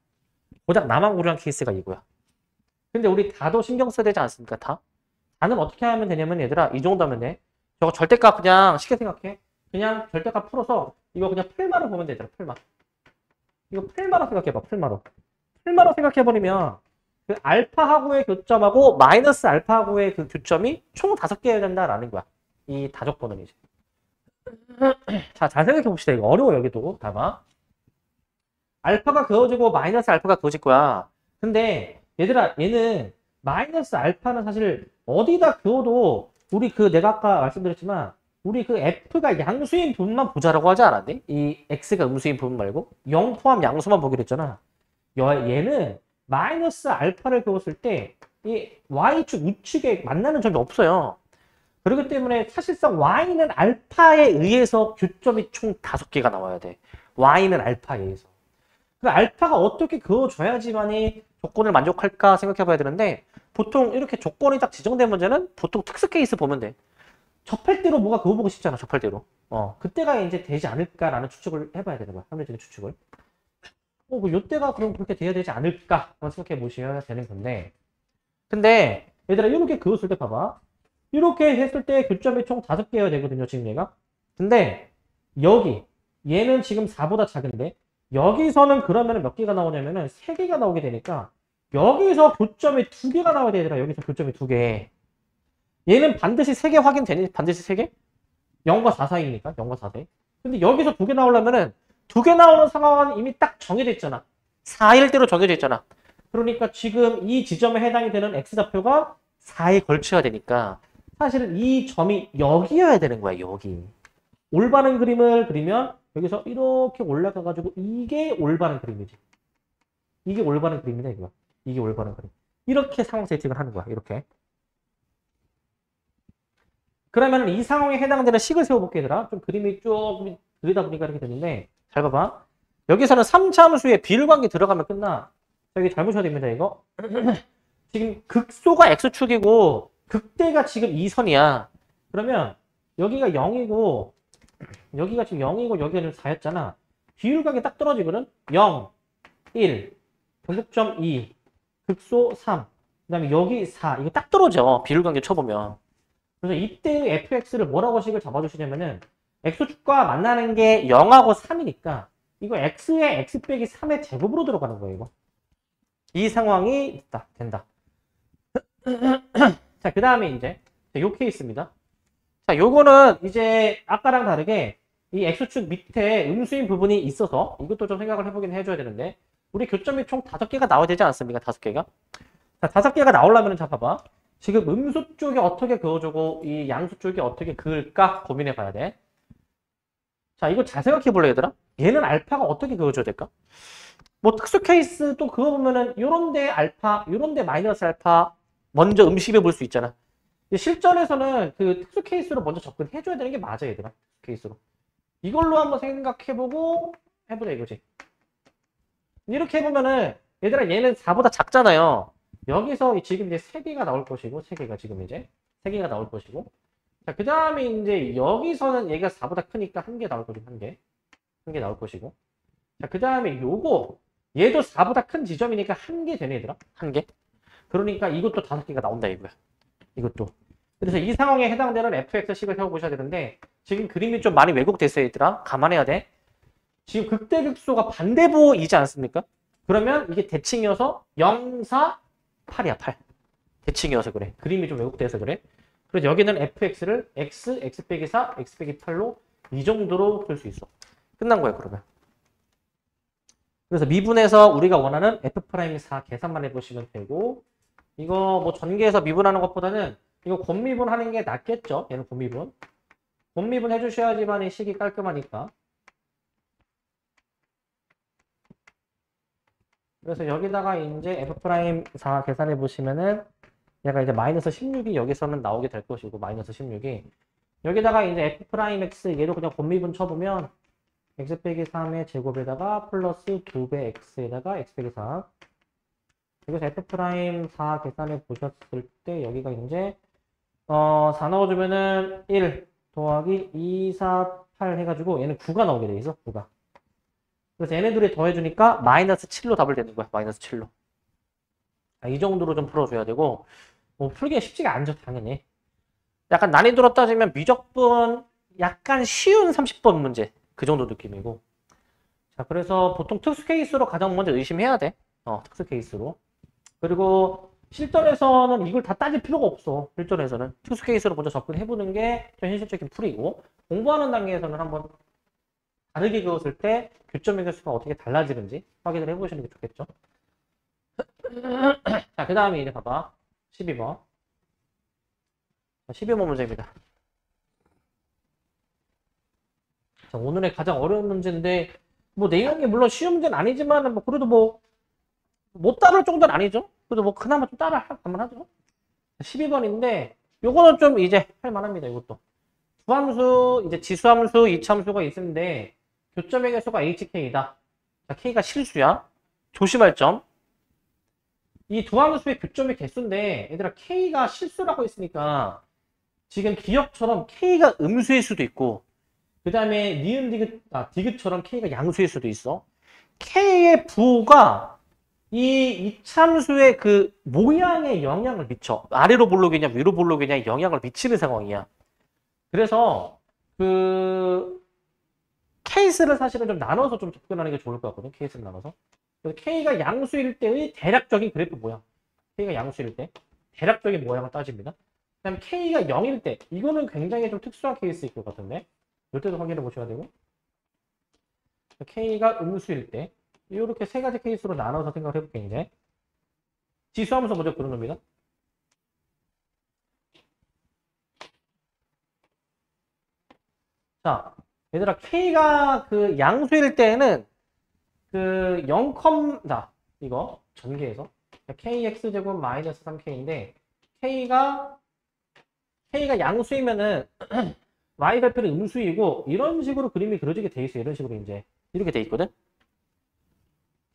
고작 나만 고려한 케이스가 이거야. 근데 우리 다도 신경 써야 되지 않습니까? 다? 다는 어떻게 하면 되냐면 얘들아 이 정도 하면 돼. 저거 절대값 그냥 쉽게 생각해. 그냥 절대값 풀어서 이거 그냥 풀마로 보면 되더라. 풀마. 이거 풀마로 생각해봐. 풀마로. 풀마로 생각해버리면 그 알파하고의 교점하고 마이너스 알파하고의 그 교점이 총 5개여야 된다라는 거야. 이 다적도는 이제. 자, 잘 생각해 봅시다. 이거 어려워 여기도. 봐봐. 알파가 그어지고 마이너스 알파가 그어질 거야. 근데 얘들아 얘는 마이너스 알파는 사실 어디다 그어도 우리 내가 아까 말씀드렸지만 우리 F가 양수인 부분만 보자라고 하지 않았니? 이 X가 음수인 부분 말고 0 포함 양수만 보기로 했잖아. 얘는 마이너스 알파를 그었을 때 이 Y축 우측에 만나는 점이 없어요. 그렇기 때문에 사실상 Y는 알파에 의해서 교점이 총 5개가 나와야 돼. Y는 알파에 의해서. 그 알파가 어떻게 그어줘야지만이 조건을 만족할까 생각해 봐야 되는데 보통 이렇게 조건이 딱 지정된 문제는 보통 특수 케이스 보면 돼. 접할 대로 뭐가 그어보고 싶잖아. 접할 대로. 그때가 이제 되지 않을까라는 추측을 해봐야 되는 거야. 합리적인 추측을. 요때가 그럼 그렇게 돼야 되지 않을까 한번 생각해 보셔야 되는 건데 근데 얘들아 이렇게 그었을 때 봐봐. 이렇게 했을 때 교점이 총 5개여야 되거든요. 지금 얘가. 근데 얘는 지금 4보다 작은데 여기서는 그러면 몇 개가 나오냐면은 3개가 나오게 되니까 여기서 교점이 2개가 나와야 되더라. 여기서 교점이 2개. 얘는 반드시 3개 확인되니? 반드시 3개? 0과 4 사이니까. 0과 4 사이. 근데 여기서 2개 나오려면은 2개 나오는 상황은 이미 딱 정해져 있잖아. 4일대로 정해져 있잖아. 그러니까 지금 이 지점에 해당이 되는 X좌표가 4에 걸쳐야 되니까 사실은 이 점이 여기여야 되는 거야. 여기. 올바른 그림을 그리면 여기서 이렇게 올라가가지고 이게 올바른 그림이지. 이게 올바른 그림이다 이거. 이게 올바른 그림. 이렇게 상황 세팅을 하는 거야. 이렇게. 그러면 이 상황에 해당되는 식을 세워볼게 얘들아. 좀 그림이 쭉 그리다 보니까 이렇게 되는데 잘 봐봐. 여기서는 3차함수에 비율관계 들어가면 끝나. 여기 잘 보셔야 됩니다 이거. 지금 극소가 X축이고 극대가 지금 2선이야. 그러면 여기가 0이고 여기가 지금 0이고 여기가 지금 4였잖아. 비율관계 딱 떨어지거든. 0, 1, 변곡점 2, 극소 3, 그 다음에 여기 4. 이거 딱 떨어져. 비율관계 쳐보면. 그래서 이때의 fx를 뭐라고 식을 잡아주시냐면은 x축과 만나는 게 0하고 3이니까 이거 x의 x 빼기 3의 제곱으로 들어가는 거예요. 이거. 이 상황이 된다. 자, 그 다음에 이제 요 케이스입니다. 자, 요거는 이제 아까랑 다르게 이 X축 밑에 음수인 부분이 있어서 이것도 좀 생각을 해보긴 해줘야 되는데 우리 교점이 총 5개가 나와야 되지 않습니까? 5개가. 자, 5개가 나오려면 자, 봐봐. 지금 음수 쪽이 어떻게 그어주고 이 양수 쪽이 어떻게 그을까 고민해 봐야 돼. 자, 이거 잘 생각해 볼래, 얘들아? 얘는 알파가 어떻게 그어줘야 될까? 뭐 특수 케이스 또 그어보면은 요런데 알파, 요런데 마이너스 알파 먼저 음식해 볼 수 있잖아. 실전에서는 그 특수 케이스로 먼저 접근해줘야 되는 게 맞아, 얘들아. 케이스로. 이걸로 한번 생각해보고 해보자 이거지. 이렇게 해보면은 얘들아 얘는 4보다 작잖아요. 여기서 지금 이제 3개가 나올 것이고 3개가 지금 이제 3개가 나올 것이고 자, 그 다음에 이제 여기서는 얘가 4보다 크니까 1개 나올 거죠. 1개. 1개 나올 것이고 자, 그 다음에 요거 얘도 4보다 큰 지점이니까 1개 되네 얘들아. 1개. 그러니까 이것도 5개가 나온다 이거야. 이것도. 그래서 이 상황에 해당되는 fx식을 세워보셔야 되는데 지금 그림이 좀 많이 왜곡됐어요 얘들아. 감안해야 돼. 지금 극대극소가 반대보이지 않습니까? 그러면 이게 대칭이어서 0, 4, 8이야 8. 대칭이어서 그래. 그림이 좀 왜곡돼서 그래. 그래서 여기는 fx를 x, x 빼기 4, x 빼기 8로 이 정도로 풀 수 있어. 끝난 거야 그러면. 그래서 미분에서 우리가 원하는 f'4 계산만 해보시면 되고 이거 뭐 전개해서 미분하는 것보다는 이거 곱미분 하는 게 낫겠죠? 얘는 곱미분. 곱미분 해주셔야지만 이 식이 깔끔하니까. 그래서 여기다가 이제 f'4 계산해 보시면은 얘가 이제 마이너스 16이 여기서는 나오게 될 것이고 마이너스 16이 여기다가 이제 f'x 얘도 그냥 곱미분 쳐보면 x 빼기 3의 제곱에다가 플러스 2배 x에다가 x 빼기 4 여기서 f'4 계산해 보셨을 때 여기가 이제 4 넣어주면은 1 더하기 2, 4, 8 해가지고 얘는 9가 나오게 돼 있어 9가. 그래서 얘네들이 더해주니까 마이너스 7로 답을 되는 거야. 마이너스 7로. 이 정도로 좀 풀어줘야 되고 뭐 풀기가 쉽지가 않죠. 당연히. 약간 난이도로 따지면 미적분 약간 쉬운 30번 문제. 그 정도 느낌이고. 자, 그래서 보통 특수 케이스로 가장 먼저 의심해야 돼. 특수 케이스로. 그리고 실전에서는 이걸 다 따질 필요가 없어. 실전에서는. 특수 케이스로 먼저 접근해보는 게 좀 현실적인 풀이고 공부하는 단계에서는 한번 다르게 그었을 때 교점의 개수가 어떻게 달라지는지 확인을 해보시는 게 좋겠죠. 자, 그 다음에 이제 봐봐. 12번. 12번 문제입니다. 자, 오늘의 가장 어려운 문제인데, 뭐 내용이 물론 쉬운 문제는 아니지만, 뭐 그래도 뭐, 못 따를 정도는 아니죠. 그래도 뭐 그나마 좀 따라 할만 하죠. 12번인데, 요거는 좀 이제 할만합니다, 이것도. 주함수, 이제 지수함수, 이차함수가 있는데, 교점의 개수가 hk이다. 자, k가 실수야. 조심할 점. 이 두 함수의 교점의 개수인데 얘들아 k가 실수라고 했으니까 지금 기억처럼 k가 음수일 수도 있고 그 다음에 니은 디귿처럼 k가 양수일 수도 있어. k의 부호가 이 이참수의 그 모양에 영향을 미쳐. 아래로 볼록이냐 위로 볼록이냐 영향을 미치는 상황이야. 그래서 그 케이스를 사실은 좀 나눠서 좀 접근하는 게 좋을 것 같거든. 케이스를 나눠서. 그래서 K가 양수일 때의 대략적인 그래프 모양. K가 양수일 때 대략적인 모양을 따집니다. 그 다음에 K가 0일 때 이거는 굉장히 좀 특수한 케이스일 것 같은데 이때도 확인해 보셔야 되고 K가 음수일 때 이렇게 세 가지 케이스로 나눠서 생각을 해볼게요. 이제 지수하면서 먼저 그런 겁니다. 자, 얘들아 K가 그 양수일 때에는 그 0, 이거 전개해서 kx제곱 마이너스 3k인데 k가 양수이면은 y절편이 음수이고 이런 식으로 그림이 그려지게 돼 있어요. 이런 식으로 이제 이렇게 돼 있거든.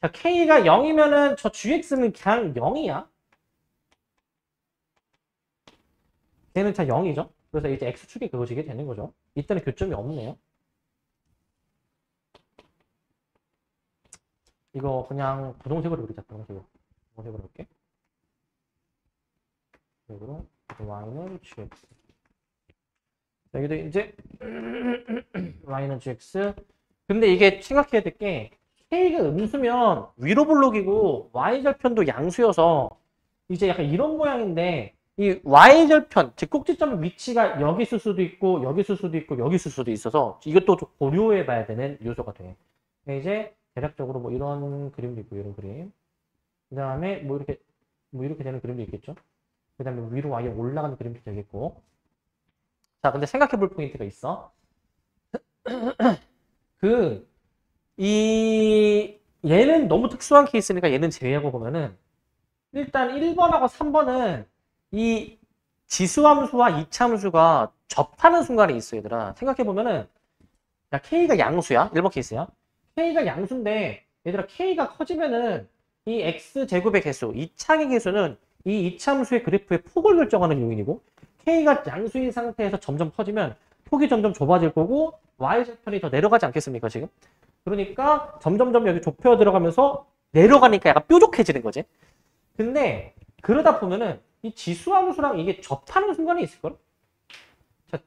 자, k가 0이면은 저 gx는 그냥 0이야. 얘는 자 0이죠. 그래서 이제 x축이 그려지게 되는 거죠. 이때는 교점이 없네요. 이거 그냥 분홍색으로 그리자. 분홍색으로 그릴게. 그리고 y는 gx. 여기도 이제 y는 gx. 근데 이게 생각해야 될 게 k가 음수면 위로 볼록이고 y절편도 양수여서 이제 약간 이런 모양인데 이 y절편, 즉 꼭지점 위치가 여기 있을 수도 있고 여기 있을 수도 있고 여기 있을 수도 있어서 이것도 좀 고려해 봐야 되는 요소가 돼. 이제 대략적으로 뭐 이런 그림도 있고 이런 그림. 그 다음에 뭐 이렇게 되는 그림도 있겠죠. 그 다음에 위로 아예 올라가는 그림도 되겠고. 자, 근데 생각해 볼 포인트가 있어. 얘는 너무 특수한 케이스니까 얘는 제외하고 보면은 일단 1번하고 3번은 이 지수함수와 이차함수가 접하는 순간이 있어, 얘들아. 생각해 보면은 야, K가 양수야. 1번 케이스야. K가 양수인데 얘들아 K가 커지면은 이 X제곱의 개수, 이차의 개수는 이 이차함수의 그래프의 폭을 결정하는 요인이고 K가 양수인 상태에서 점점 커지면 폭이 점점 좁아질 거고 Y절편이 더 내려가지 않겠습니까, 지금? 그러니까 점점점 여기 좁혀 들어가면서 내려가니까 약간 뾰족해지는 거지. 근데 그러다 보면은 이 지수함수랑 이게 접하는 순간이 있을걸? 자,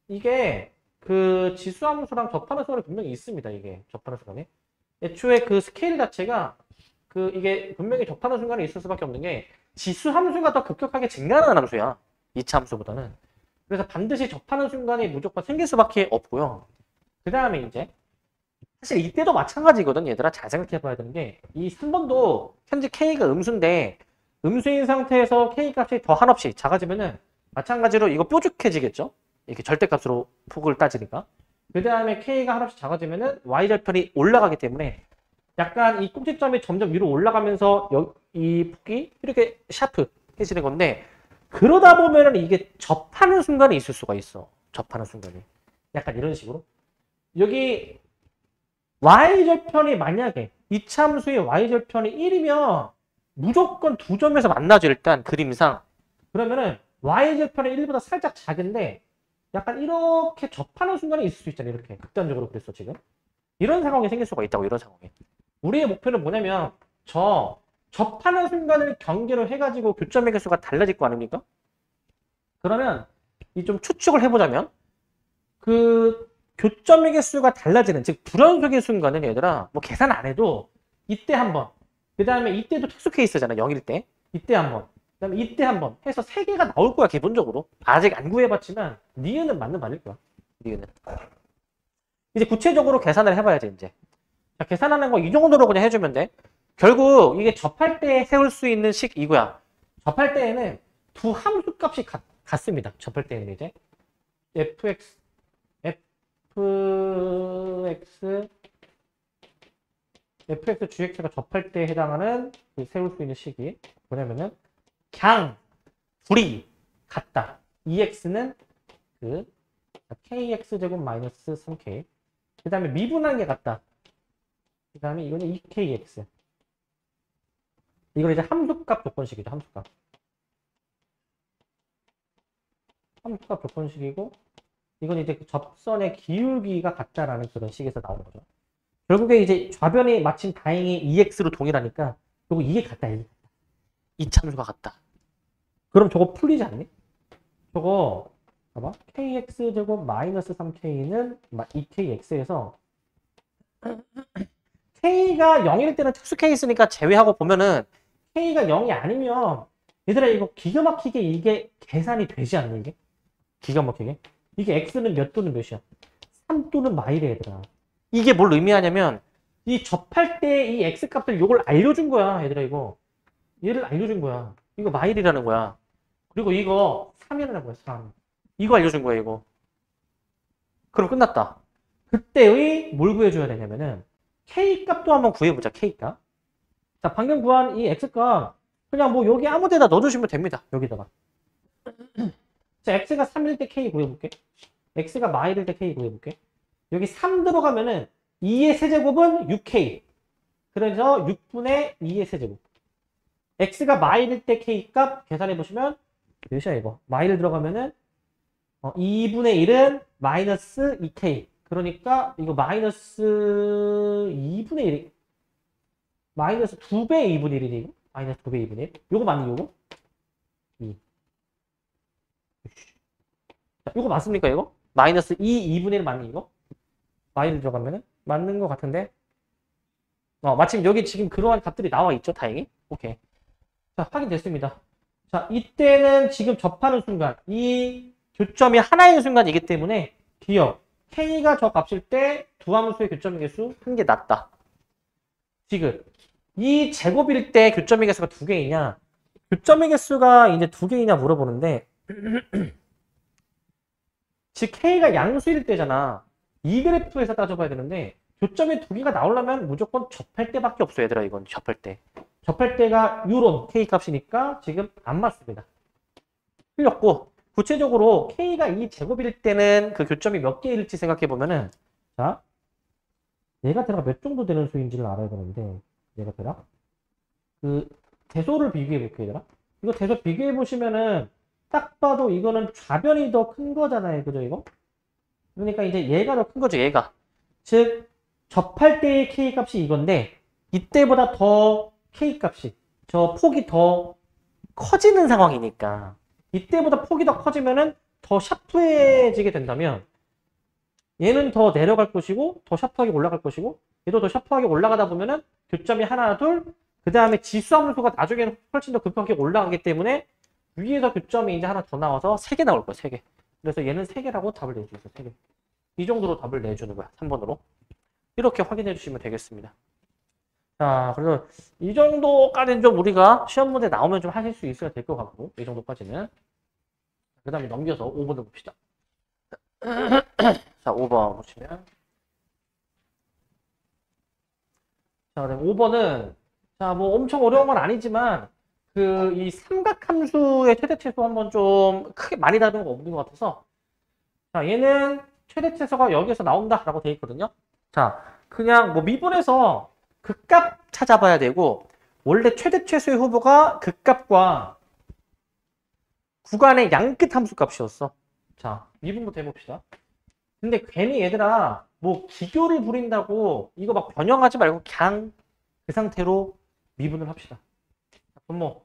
이게 그 지수함수랑 접하는 순간이 분명히 있습니다. 이게 접하는 순간이. 애초에 그 스케일 자체가 그 이게 분명히 접하는 순간이 있을 수밖에 없는 게 지수함수가 더 급격하게 증가하는 함수야. 2차 함수보다는. 그래서 반드시 접하는 순간이 무조건 생길 수밖에 없고요. 그 다음에 이제 사실 이때도 마찬가지거든, 얘들아. 잘 생각해 봐야 되는 게 이 3번도 현재 K가 음수인데 음수인 상태에서 K 값이 더 한없이 작아지면은 마찬가지로 이거 뾰족해지겠죠? 이렇게 절대값으로 폭을 따지니까. 그 다음에 K가 한없이 작아지면은 Y절편이 올라가기 때문에 약간 이 꼭지점이 점점 위로 올라가면서 이 폭이 이렇게 샤프해지는 건데 그러다 보면은 이게 접하는 순간이 있을 수가 있어. 접하는 순간이. 약간 이런 식으로. 여기 Y절편이 만약에 이차함수의 Y절편이 1이면 무조건 두 점에서 만나죠, 일단 그림상. 그러면은 Y절편의 1보다 살짝 작은데 약간 이렇게 접하는 순간이 있을 수 있잖아요. 이렇게 극단적으로 그랬어, 지금. 이런 상황이 생길 수가 있다고, 이런 상황이. 우리의 목표는 뭐냐면 접하는 순간을 경계로 해가지고 교점의 개수가 달라질 거 아닙니까? 그러면 이 좀 추측을 해보자면 그 교점의 개수가 달라지는, 즉 불연속의 순간은 얘들아 뭐 계산 안 해도 이때 한번, 그 다음에 이때도 특수 케이스잖아, 0일 때. 이때 한번, 그 다음에 이때 한번 해서 3개가 나올 거야, 기본적으로. 아직 안 구해봤지만 니은은 맞을 거야. 니은은. 이제 구체적으로 계산을 해봐야지, 이제. 자, 계산하는 거 이 정도로 그냥 해주면 돼. 결국 이게 접할 때 세울 수 있는 식 이거야. 접할 때에는 두 함수 값이 같습니다. 접할 때에는 이제 fx gx가 접할 때 해당하는 세울 수 있는 식이 뭐냐면은 그냥 둘이 같다. ex는 그 kx제곱 마이너스 3k. 그 다음에 미분한 게 같다. 그 다음에 이거는 2kx. 이건 이제 함수값 조건식이죠. 함수값 조건식이고, 이건 이제 그 접선의 기울기가 같다라는 그런 식에서 나오는 거죠. 결국에 이제 좌변이 마침 다행히 2x로 동일하니까 그리고 이게 같다. 이 참수가 같다. 그럼 저거 풀리지 않니? 저거 봐봐. kx제곱 마이너스 3k는 2kx에서 K가 0일 때는 특수 케이스니까 제외하고 보면은 K가 0이 아니면 얘들아 이거 기가 막히게 이게 계산이 되지 않니, 이게? 기가 막히게. 이게 X는 몇 또는 몇이야? 3 또는 마일이야, 얘들아. 이게 뭘 의미하냐면 이 접할 때 이 X 값을 요걸 알려준 거야, 얘들아. 이거 얘를 알려준 거야. 이거 마일이라는 거야. 그리고 이거 3이라는 거야, 3. 이거 알려준 거야, 이거. 그럼 끝났다. 그때의 뭘 구해줘야 되냐면은 K값도 한번 구해보자, K값. 자, 방금 구한 이 X값 그냥 뭐 여기 아무 데다 넣어주시면 됩니다. 여기다가. 자, X가 3일 때 K 구해볼게. X가 마일일 때 K 구해볼게. 여기 3 들어가면은 2의 세제곱은 6K. 그래서 6분의 2의 세제곱. X가 마일일 때 K값 계산해보시면 몇이야, 이거? 마일 들어가면은 2분의 1은 마이너스 2K. 그러니까 이거 마이너스 2분의 1이 마이너스 2배 2분의 1이지, 이거? 마이너스 2배 2분의 1. 요거 맞니, 요거? 2. 자, 요거 맞습니까, 이거? 마이너스 2분의 1 맞니, 이거? 마이너스 들어가면은? 맞는 것 같은데? 마침 여기 지금 그러한 값들이 나와 있죠, 다행히? 오케이. 자, 확인됐습니다. 자, 이때는 지금 접하는 순간, 이 교점이 하나인 순간이기 때문에 기억, K가 저 값일 때 두 함수의 교점의 개수 한 개 낮다. 지금 이 제곱일 때 교점의 개수가 두 개이냐, 교점의 개수가 이제 두 개이냐 물어보는데 즉 K가 양수일 때잖아. 이 그래프에서 따져봐야 되는데 교점이 두 개가 나오려면 무조건 접할 때밖에 없어 얘들아. 이건 접할 때. 접할 때가 요런 K 값이니까 지금 안 맞습니다. 틀렸고 구체적으로 K가 이 제곱일 때는 그 교점이 몇 개일지 생각해 보면은 자 얘가 대략 몇 정도 되는 수인지를 알아야 되는데 얘가 대략 그 대소를 비교해 볼게요 얘들아. 이거 대소 비교해 보시면은 딱 봐도 이거는 좌변이 더 큰 거잖아요. 그죠 이거? 그러니까 이제 얘가 더 큰 거죠 얘가. 즉 접할 때의 K 값이 이건데 이때보다 더 K 값이 저 폭이 더 커지는 상황이니까 이때보다 폭이 더 커지면은 더 샤프해지게 된다면 얘는 더 내려갈 것이고 더 샤프하게 올라갈 것이고 얘도 더 샤프하게 올라가다 보면은 교점이 하나 둘 그 다음에 지수함수가 나중에는 훨씬 더 급하게 올라가기 때문에 위에서 교점이 이제 하나 더 나와서 3개 나올 거야 3개. 그래서 얘는 3개라고 답을 내주고 있어 3개. 이 정도로 답을 내주는 거야 3번으로. 이렇게 확인해 주시면 되겠습니다. 자, 그래서 이 정도까지는 좀 우리가 시험 문제 나오면 좀 하실 수 있어야 될 것 같고 이 정도까지는. 그 다음에 넘겨서 5번을 봅시다. 자, 5번 보시면 자, 그다음 5번은 자, 뭐 엄청 어려운 건 아니지만 그 이 삼각함수의 최대최소 한번 좀 크게 많이 다른 거 없는 것 같아서 자, 얘는 최대최소가 여기에서 나온다라고 되어 있거든요. 자, 그냥 뭐 미분해서 극값 찾아봐야 되고 원래 최대최소의 후보가 극값과 구간의 양끝 함수 값이었어. 자, 미분부터 해봅시다. 근데 괜히 얘들아 뭐 기교를 부린다고 이거 막 변형하지 말고 그냥 그 상태로 미분을 합시다. 분모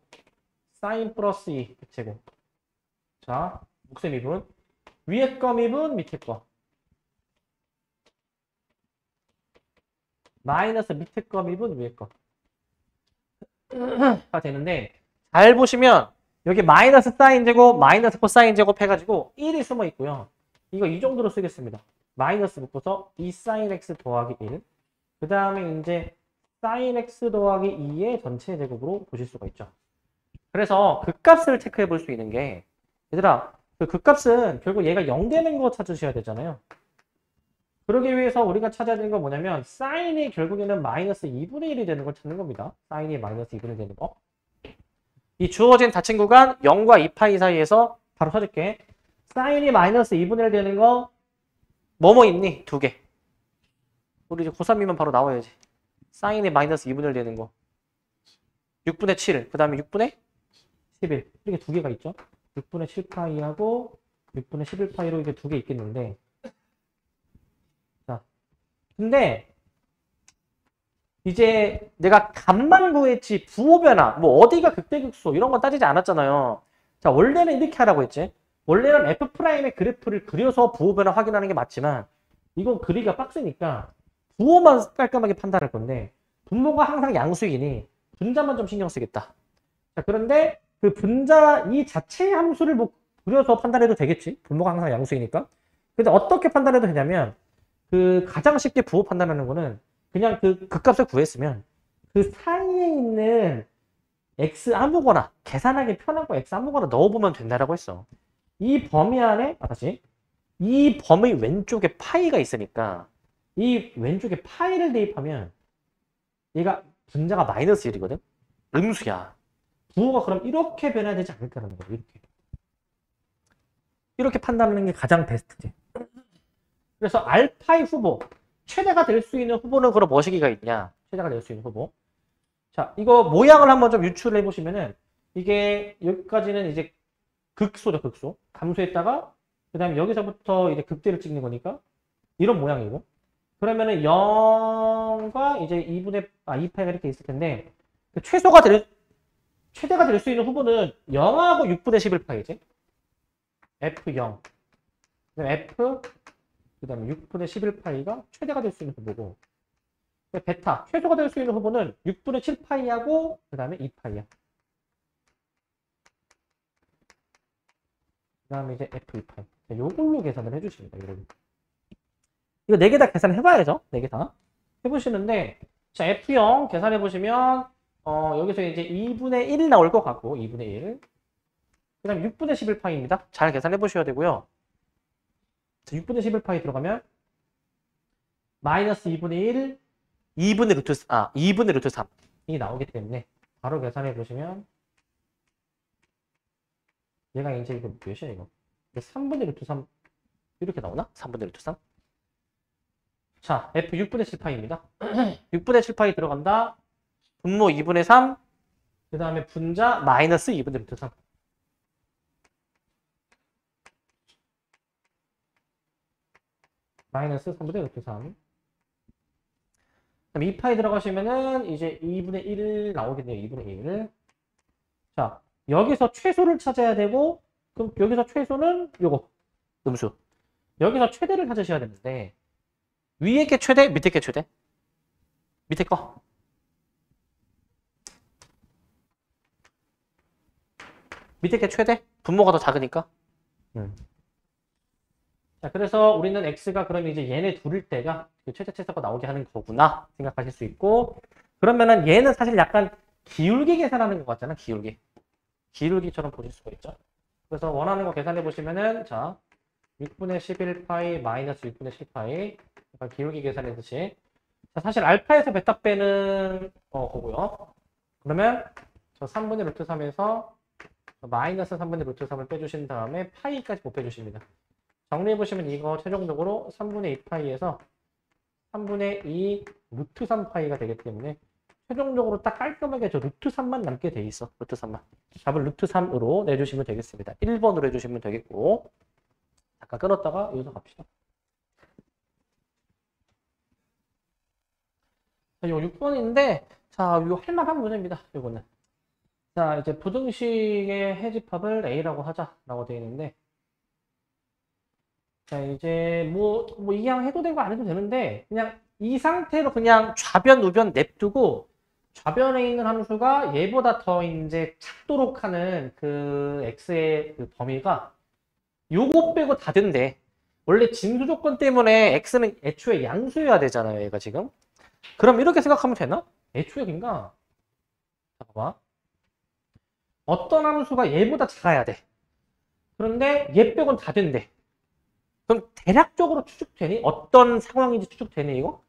사인 플러스 2 제곱. 자, 몫의 미분 위에 거 미분 밑에 거 마이너스 밑에 거 미분 위에 거가 되는데 잘 보시면 여기 마이너스 사인 제곱 마이너스 코사인 제곱 해가지고 1이 숨어 있고요. 이거 이 정도로 쓰겠습니다. 마이너스 묶어서 2 사인 x 더하기 1. 그 다음에 이제 사인 x 더하기 2의 전체 제곱으로 보실 수가 있죠. 그래서 극값을 체크해 볼 수 있는 게 얘들아 그 극값은 결국 얘가 0 되는 거 찾으셔야 되잖아요. 그러기 위해서 우리가 찾아야 되는 건 뭐냐면 사인이 결국에는 마이너스 2분의 1이 되는 걸 찾는 겁니다. 사인이 마이너스 2분의 1 되는 거. 이 주어진 닫힌 구간 0과 2파이 사이에서 바로 찾을게. 사인이 마이너스 2분의 1 되는 거 뭐뭐 있니? 두 개. 우리 이제 고3이면 바로 나와야지. 사인이 마이너스 2분의 1 되는 거 6분의 7, 그 다음에 6분의 11 이렇게 두 개가 있죠. 6분의 7파이하고 6분의 11파이로 이게 두 개 있겠는데 자, 근데 이제 내가 값만 구했지 부호 변화 뭐 어디가 극대극소 이런 건 따지지 않았잖아요. 자, 원래는 이렇게 하라고 했지. 원래는 F'의 그래프를 그려서 부호 변화 확인하는 게 맞지만 이건 그리기가 빡세니까 부호만 깔끔하게 판단할 건데 분모가 항상 양수이니 분자만 좀 신경 쓰겠다. 자, 그런데 그 분자 이 자체의 함수를 뭐 그려서 판단해도 되겠지. 분모가 항상 양수이니까. 근데 어떻게 판단해도 되냐면 그 가장 쉽게 부호 판단하는 거는 그냥 그 극값을 구했으면 그 사이에 있는 x 아무거나 계산하기 편한 거 x 아무거나 넣어보면 된다라고 했어. 이 범위 안에 다시 이 범위 왼쪽에 파이가 있으니까 이 왼쪽에 파이를 대입하면 얘가 분자가 마이너스 1이거든. 음수야. 부호가 그럼 이렇게 변화되지 않을까라는 거야. 이렇게 판단하는 게 가장 베스트지. 그래서 알파의 후보 최대가 될 수 있는 후보는 그럼 뭐 시기가 있냐? 최대가 될 수 있는 후보. 자, 이거 모양을 한번 좀 유출을 해보시면은 이게 여기까지는 이제 극소죠, 극소. 감소했다가 그 다음에 여기서부터 이제 극대를 찍는 거니까 이런 모양이고. 그러면은 0과 이제 2파이가 이렇게 있을 텐데 그 최대가 될 수 있는 후보는 0하고 6분의 11파이지. F0. F 그 다음에 6분의 11파이가 최대가 될 수 있는 후보고 베타 최소가 될 수 있는 후보는 6분의 7파이하고 그 다음에 2파이야. 다음에 이제 F2파이. 요걸로 계산을 해주십니다. 요걸로. 이거 4개 다 계산해봐야죠. 4개 다. 해보시는데, 자, F0 계산해보시면, 여기서 이제 2분의 1 나올 것 같고, 2분의 1. 그 다음에 6분의 11파이입니다. 잘 계산해보셔야 되고요. 6분의 11파이 들어가면, 마이너스 2분의 1, 2분의 루트 3이 나오기 때문에, 바로 계산해보시면, 얘가 이제 이거 몇이야, 이거? 3분의 루트 3, 이렇게 나오나? 3분의 루트 3? 자, F 6분의 7파이입니다. 6분의 7파이 들어간다. 분모 2분의 3, 그 다음에 분자 마이너스 2분의 루트 3. 마이너스 3분의 루트 3. 그럼 2파이 들어가시면은 이제 2분의 1 나오겠네요. 2분의 1. 자, 여기서 최소를 찾아야 되고, 그럼 여기서 최소는 요거, 음수. 여기서 최대를 찾으셔야 되는데, 위에 게 최대, 밑에 게 최대? 밑에 거. 밑에 게 최대? 분모가 더 작으니까. 자, 그래서 우리는 x가 그럼 이제 얘네 둘일 때가 그 최대 최소가 나오게 하는 거구나 생각하실 수 있고, 그러면은 얘는 사실 약간 기울기 계산하는 것 같잖아. 기울기처럼 보실 수가 있죠. 그래서 원하는 거 계산해 보시면은, 자, 6분의 11파이 마이너스 6분의 7파이. 기울기 계산했듯이. 자, 사실 알파에서 베타 빼는 거고요. 그러면 저 3분의 루트 3에서 마이너스 3분의 루트 3을 빼주신 다음에 파이까지 못 빼주십니다. 정리해보시면 이거 최종적으로 3분의 2파이에서 3분의 2 루트 3파이가 되기 때문에 최종적으로 딱 깔끔하게 저 루트 3만 남게 돼 있어. 루트 3만. 답을 루트 3으로 내주시면 되겠습니다. 1번으로 해주시면 되겠고. 잠깐 끊었다가 여기서 갑시다. 자, 요 6번인데, 자, 요 할만한 문제입니다. 요거는. 자, 이제 부등식의 해집합을 A라고 하자라고 되어 있는데, 자, 이제 뭐 이양 해도 되고 안 해도 되는데, 그냥 이 상태로 그냥 좌변, 우변 냅두고, 좌변에 있는 함수가 얘보다 더 이제 작도록 하는 그 x의 그 범위가 요거 빼고 다 된대. 원래 진수 조건 때문에 x는 애초에 양수여야 되잖아요, 얘가 지금. 그럼 이렇게 생각하면 되나? 애초에 그러니까 봐봐. 어떤 함수가 얘보다 작아야 돼. 그런데 얘 빼고는 다 된대. 그럼 대략적으로 추측되니? 어떤 상황인지 추측되니 이거?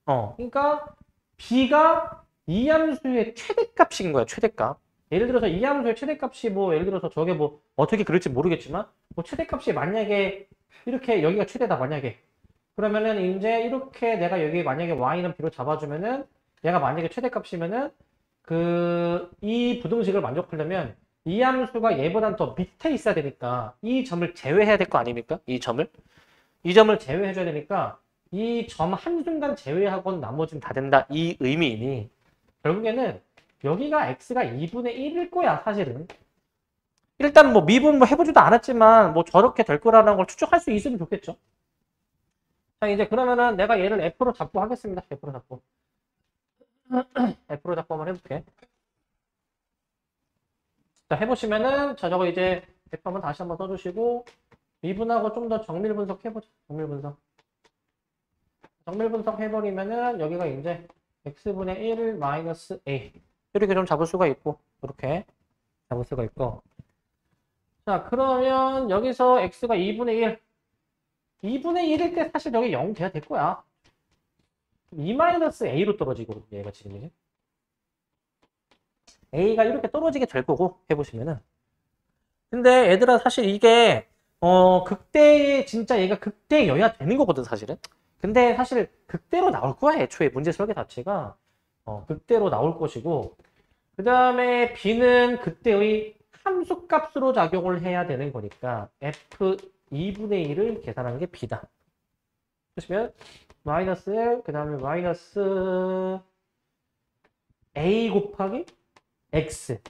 그러니까 b가 이 함수의 최대값인 거야, 최대값. 예를 들어서 이 함수의 최대값이 뭐 예를 들어서 저게 뭐 어떻게 그럴지 모르겠지만 뭐 최대값이 만약에 이렇게 여기가 최대다 만약에 그러면은 이제 이렇게 내가 여기 만약에 y는 b로 잡아주면은 얘가 만약에 최대값이면은 그 이 부등식을 만족하려면 이 함수가 얘보단 더 밑에 있어야 되니까 이 점을 제외해야 될 거 아닙니까? 이 점을 제외해줘야 되니까 이 점 한순간 제외하고는 나머지는 다 된다 이 의미이니 결국에는 여기가 x가 2분의 1일 거야 사실은. 일단 뭐 미분 뭐 해보지도 않았지만 뭐 저렇게 될 거라는 걸 추측할 수 있으면 좋겠죠. 자 이제 그러면은 내가 얘를 f로 잡고 하겠습니다. f로 잡고 f로 잡고 한번 해볼게. 자 해보시면은 자 저거 이제 f 한번 다시 한번 써주시고 미분하고 좀 더 정밀 분석 해보자. 정밀 분석 해버리면은 여기가 이제 x분의 1 마이너스 a 이렇게 좀 잡을 수가 있고 이렇게 잡을 수가 있고 자 그러면 여기서 x가 2분의 1일 때 사실 여기 0 돼야 될 거야. 2 마이너스 a로 떨어지거든요 얘가 지금 이제 a가 이렇게 떨어지게 될 거고 해보시면은 근데 얘들아 사실 이게 극대에 진짜 얘가 극대여야 되는 거거든 사실은. 근데 사실 극대로 나올 거야 애초에 문제 설계 자체가 극대로 나올 것이고 그 다음에 b는 그때의 함수값으로 작용을 해야 되는 거니까 f 2분의 1을 계산하는 게 b다. 보시면 마이너스 그 다음에 마이너스 a 곱하기 x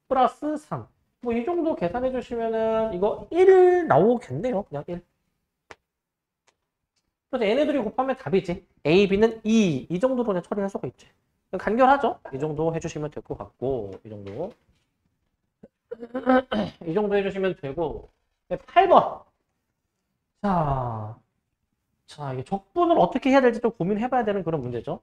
플러스 3 뭐 이 정도 계산해 주시면은 이거 1 나오겠네요. 그냥 1. 그래서 얘네들이 곱하면 답이지. a, b는 2. 이 정도로 그냥 처리할 수가 있지. 간결하죠? 이 정도 해주시면 될 것 같고 이 정도 이 정도 해주시면 되고 8번. 자, 이게 적분을 어떻게 해야 될지 좀 고민해봐야 되는 그런 문제죠.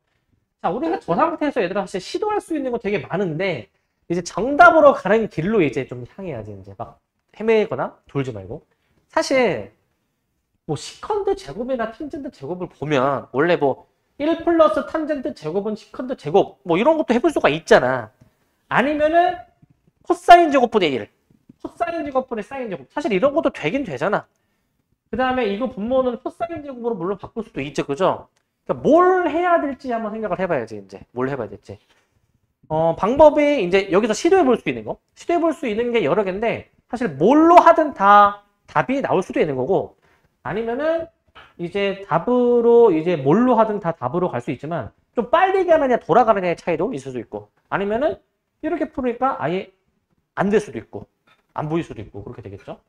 자, 우리가 저 상태에서 얘들아 사실 시도할 수 있는 거 되게 많은데, 이제 정답으로 가는 길로 이제 좀 향해야지, 이제 막 헤매거나 돌지 말고. 사실, 뭐, 시컨드 제곱이나 탄젠트 제곱을 보면, 원래 뭐, 1 플러스 탄젠트 제곱은 시컨드 제곱, 뭐, 이런 것도 해볼 수가 있잖아. 아니면은, 코사인 제곱분의 1. 코사인 제곱분의 사인 제곱. 사실 이런 것도 되긴 되잖아. 그 다음에 이거 분모는 코사인 제곱으로 물론 바꿀 수도 있죠. 그죠? 그러니까 뭘 해야 될지 한번 생각을 해봐야지, 이제. 뭘 해봐야 될지. 방법이 이제 여기서 시도해 볼 수 있는 거. 시도해 볼 수 있는 게 여러 개인데, 사실 뭘로 하든 다 답이 나올 수도 있는 거고, 아니면은 이제 답으로, 이제 뭘로 하든 다 답으로 갈 수 있지만, 좀 빨리 가느냐 돌아가느냐의 차이도 있을 수 있고, 아니면은 이렇게 풀으니까 아예 안 될 수도 있고, 안 보일 수도 있고, 그렇게 되겠죠?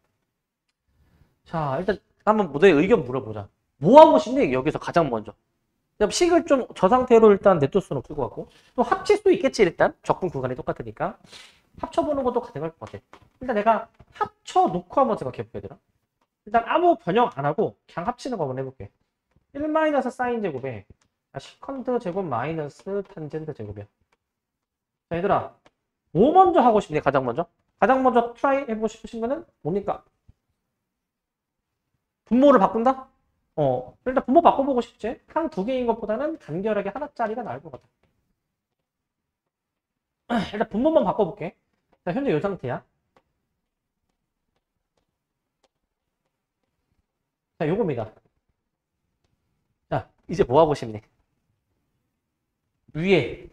자, 일단 한번 너의 의견 물어보자. 뭐 하고 싶니? 여기서 가장 먼저. 식을 좀 저 상태로 일단 냅둘 수는 없을 것 같고, 또 합칠 수 있겠지. 일단 적분 구간이 똑같으니까 합쳐보는 것도 가능할 것 같아. 일단 내가 합쳐놓고 한번 생각해볼게. 얘들아, 일단 아무 변형 안 하고 그냥 합치는 거 한번 해볼게. 1 마이너스 사인 제곱에 시컨드 제곱 마이너스 탄젠트 제곱이야. 자, 얘들아, 뭐 먼저 하고 싶니? 가장 먼저 트라이 해보고 싶으신 거는 뭡니까? 분모를 바꾼다? 일단 분모 바꿔보고 싶지? 한 두 개인 것보다는 간결하게 하나짜리가 나을 것 같아. 일단 분모만 바꿔볼게. 자, 현재 이 상태야. 자, 요겁니다. 자, 이제 뭐 하고 싶니? 위에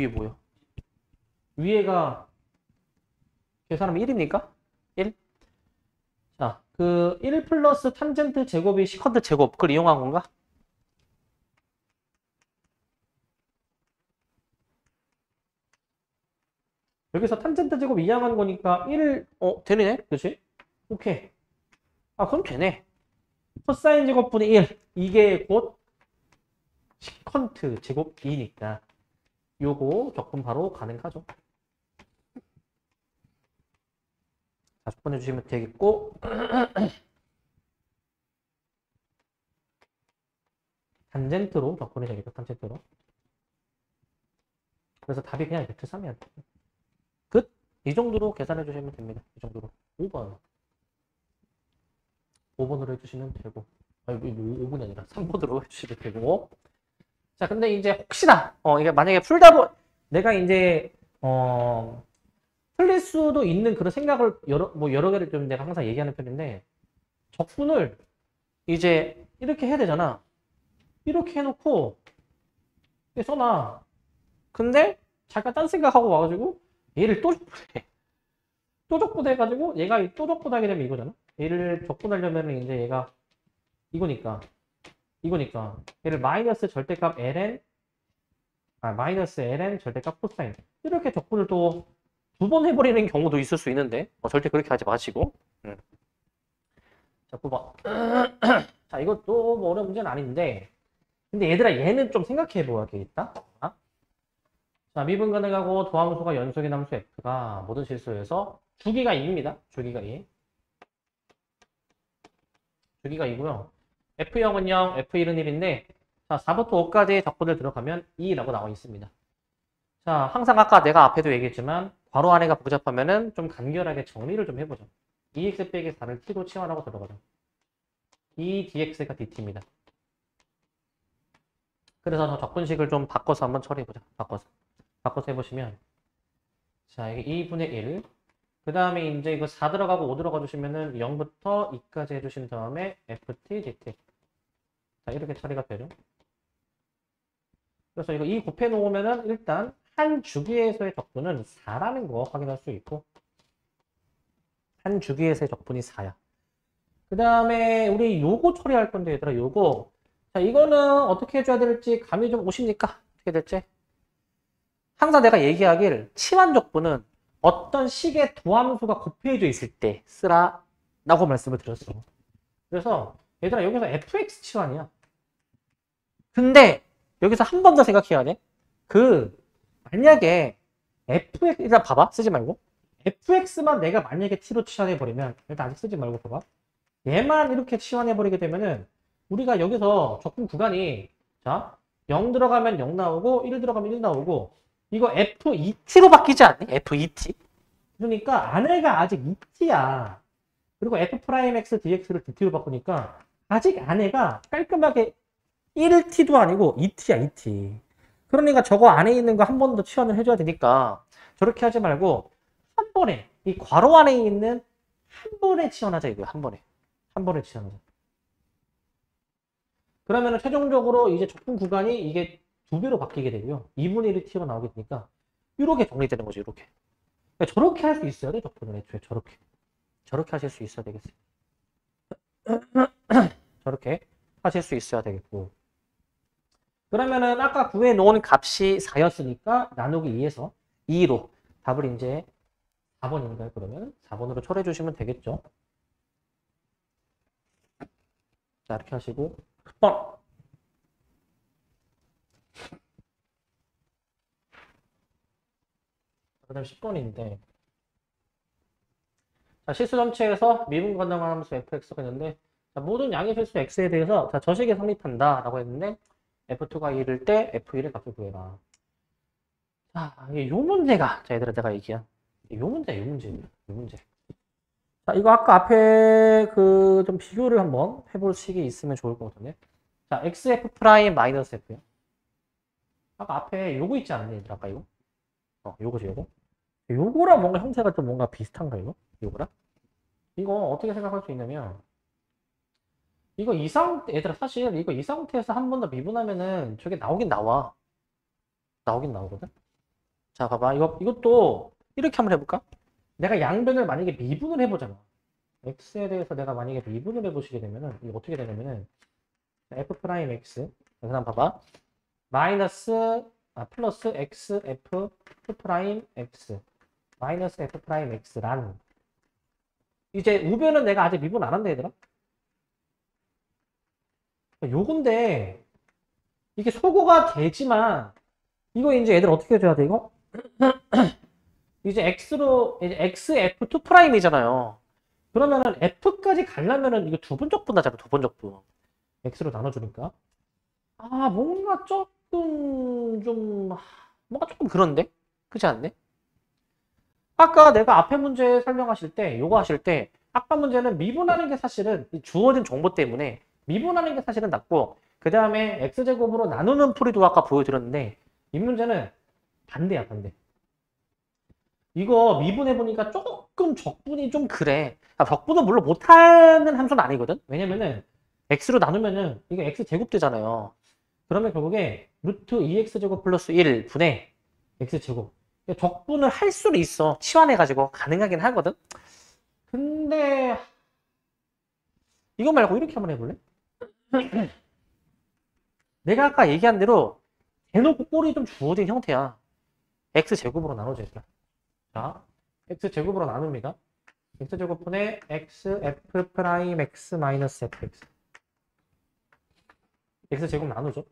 뭐요? 위에가 계산하면 1입니까? 1? 자, 그 1 플러스 탄젠트 제곱이 시컨드 제곱, 그걸 이용한 건가? 여기서 탄젠트 제곱 이용한 거니까 1, 되네? 그치? 오케이. 아, 그럼 되네. 코사인 제곱분의 1. 이게 곧 시컨트 제곱 2니까 요거 적분 바로 가능하죠. 자, 적분해 주시면 되겠고, 탄젠트로 적분이 되겠죠. 탄젠트로. 그래서 답이 그냥 Z3이야. 끝. 이 정도로 계산해 주시면 됩니다. 이 정도로. 5번으로 해주시면 되고, 아니, 5번이 아니라 3번으로 해주시면 되고. 자, 근데 이제 혹시나 이게 만약에 풀다 내가 이제 틀릴 수도 있는 그런 생각을 여러 개를 좀 내가 항상 얘기하는 편인데, 적분을 이제 이렇게 해야 되잖아. 이렇게 해놓고 써놔. 근데 잠깐 딴 생각하고 와가지고 얘를 또 적분해. 또 적분해가지고 얘가 또 적분하게 되면 이거잖아. 얘를 적분하려면 이제 얘가 이거니까 얘를 마이너스 절대값 ln 마이너스 ln 절대값 코사인 이렇게 적분을 또 두 번 해버리는 경우도 있을 수 있는데 절대 그렇게 하지 마시고. 자, 9번. 자, 이것도 뭐 어려운 문제는 아닌데, 근데 얘들아 얘는 좀 생각해 보아야겠다. 자, 미분 가능하고 도함수가 연속의 함수 f가 모든 실수에서 주기가 2입니다. 주기가 2. 주기가 2고요. F0은 0, F1은 1인데, 자, 4부터 5까지의 적분을 들어가면 2라고 나와 있습니다. 자, 항상 아까 내가 앞에도 얘기했지만, 괄호 안에가 복잡하면은 좀 간결하게 정리를 좀 해보자. 2x 빼기 4를 t로 치환하고 들어가자. 2dx가 dt입니다. 그래서 저 적분식을 좀 바꿔서 한번 처리해보자. 바꿔서 해보시면, 자, 이게 2분의 1. 그 다음에 이제 이거 4 들어가고 5 들어가 주시면은 0부터 2까지 해주신 다음에 ft, dt. 자, 이렇게 처리가 되죠. 그래서 이거 2 곱해 놓으면은 일단 한 주기에서의 적분은 4라는 거 확인할 수 있고, 한 주기에서의 적분이 4야. 그 다음에 우리 요거 처리할 건데, 얘들아, 요거. 자, 이거는 어떻게 해줘야 될지 감이 좀 오십니까? 어떻게 될지? 항상 내가 얘기하길, 치환적분은 어떤 식의 도함수가 곱해져 있을 때 쓰라 라고 말씀을 드렸어. 그래서 얘들아 여기서 fx 치환이야. 근데 여기서 한 번 더 생각해야 돼. 만약에 fx, 일단 봐봐. 쓰지 말고. fx만 내가 만약에 t로 치환해버리면, 일단 아직 쓰지 말고 봐봐. 얘만 이렇게 치환해버리게 되면은, 우리가 여기서 적분 구간이, 자, 0 들어가면 0 나오고, 1 들어가면 1 나오고, 이거 f2t로 바뀌지 않니? f2t? 그러니까 안에가 아직 2t야. 그리고 f'x dx를 dt로 바꾸니까, 아직 안에가 깔끔하게 1t도 아니고 2t야, 2t. 그러니까 저거 안에 있는 거 한 번 더 치환을 해줘야 되니까, 저렇게 하지 말고, 한 번에, 이 괄호 안에 있는 한 번에 치환하자, 이거야, 한 번에. 한 번에 치환하자. 그러면은 최종적으로 이제 적분 구간이 이게 2배로 바뀌게 되고요. 2분의 1이 t가 나오게 되니까, 이렇게 정리되는 거죠, 이렇게. 그러니까 저렇게 할 수 있어야 돼, 적분을 애초에 저렇게. 저렇게 하실 수 있어야 되겠어요. 저렇게 하실 수 있어야 되겠고. 그러면은 아까 구해 놓은 값이 4였으니까 나누기 2에서 2로 답을 이제 4번인가요? 그러면 4번으로 처리해 주시면 되겠죠. 자, 이렇게 하시고 10번. 그다음 10번인데 자, 실수 전체에서 미분 가능한 함수 fx가 있는데 자, 모든 양의 실수 x에 대해서 자, 저식이 성립한다 라고 했는데 f2가 1일 때 f1의 값을 구해라. 자, 요 문제가 자, 얘들아 내가 얘기한 요 문제. 자, 이거 아까 앞에 그 좀 비교를 한번 해볼 식이 있으면 좋을 것 같은데. 자, xf 프라임 마이너스 f요. 아까 앞에 요거 있지 않니, 얘들 아까 이거? 요거지, 요거. 요거랑 뭔가 형태가 좀 뭔가 비슷한가, 이거? 요거랑? 이거 어떻게 생각할 수 있냐면, 이거 얘들아, 사실 이거 이 상태에서 한 번 더 미분하면은 저게 나오긴 나와. 나오긴 나오거든? 자, 봐봐. 이것도 이렇게 한번 해볼까? 내가 양변을 만약에 미분을 해보잖아. x에 대해서 내가 만약에 미분을 해보시게 되면은, 이거 어떻게 되냐면은, f 프라임 x. 그 다음 봐봐. 플러스 x f 프라임 x. 마이너스 f 프라임 x란. 이제 우변은 내가 아직 미분 안 한다, 얘들아. 요건데, 이게 소거가 되지만, 이거 이제 애들 어떻게 해줘야 돼, 이거? 이제 이제 xf2 프라임이잖아요. 그러면은 f까지 가려면은 이거 두 번 적분 나잖아, 두 번 적분. x로 나눠주니까. 아, 뭔가 조금 그런데? 그렇지 않네? 아까 내가 앞에 문제 설명하실 때, 요거 하실 때, 아까 문제는 미분하는 게 사실은 주어진 정보 때문에 미분하는 게 사실은 낫고, 그 다음에 x제곱으로 나누는 풀이도 아까 보여드렸는데, 이 문제는 반대야, 반대. 이거 미분해보니까 조금 적분이 좀 그래. 적분은 물론 못하는 함수는 아니거든? 왜냐면은, x로 나누면은, 이거 x제곱 되잖아요. 그러면 결국에 루트 2x제곱 플러스 1분의 x제곱. 적분을 할 수는 있어. 치환해가지고 가능하긴 하거든. 근데 이거 말고 이렇게 한번 해볼래? 내가 아까 얘기한 대로 대놓고 꼴이 좀 주어진 형태야. x제곱으로 나눠져 있어. 자, x제곱으로 나눕니다. x제곱분의 x f 프라임 x 마이너스 fx. x제곱 나누죠.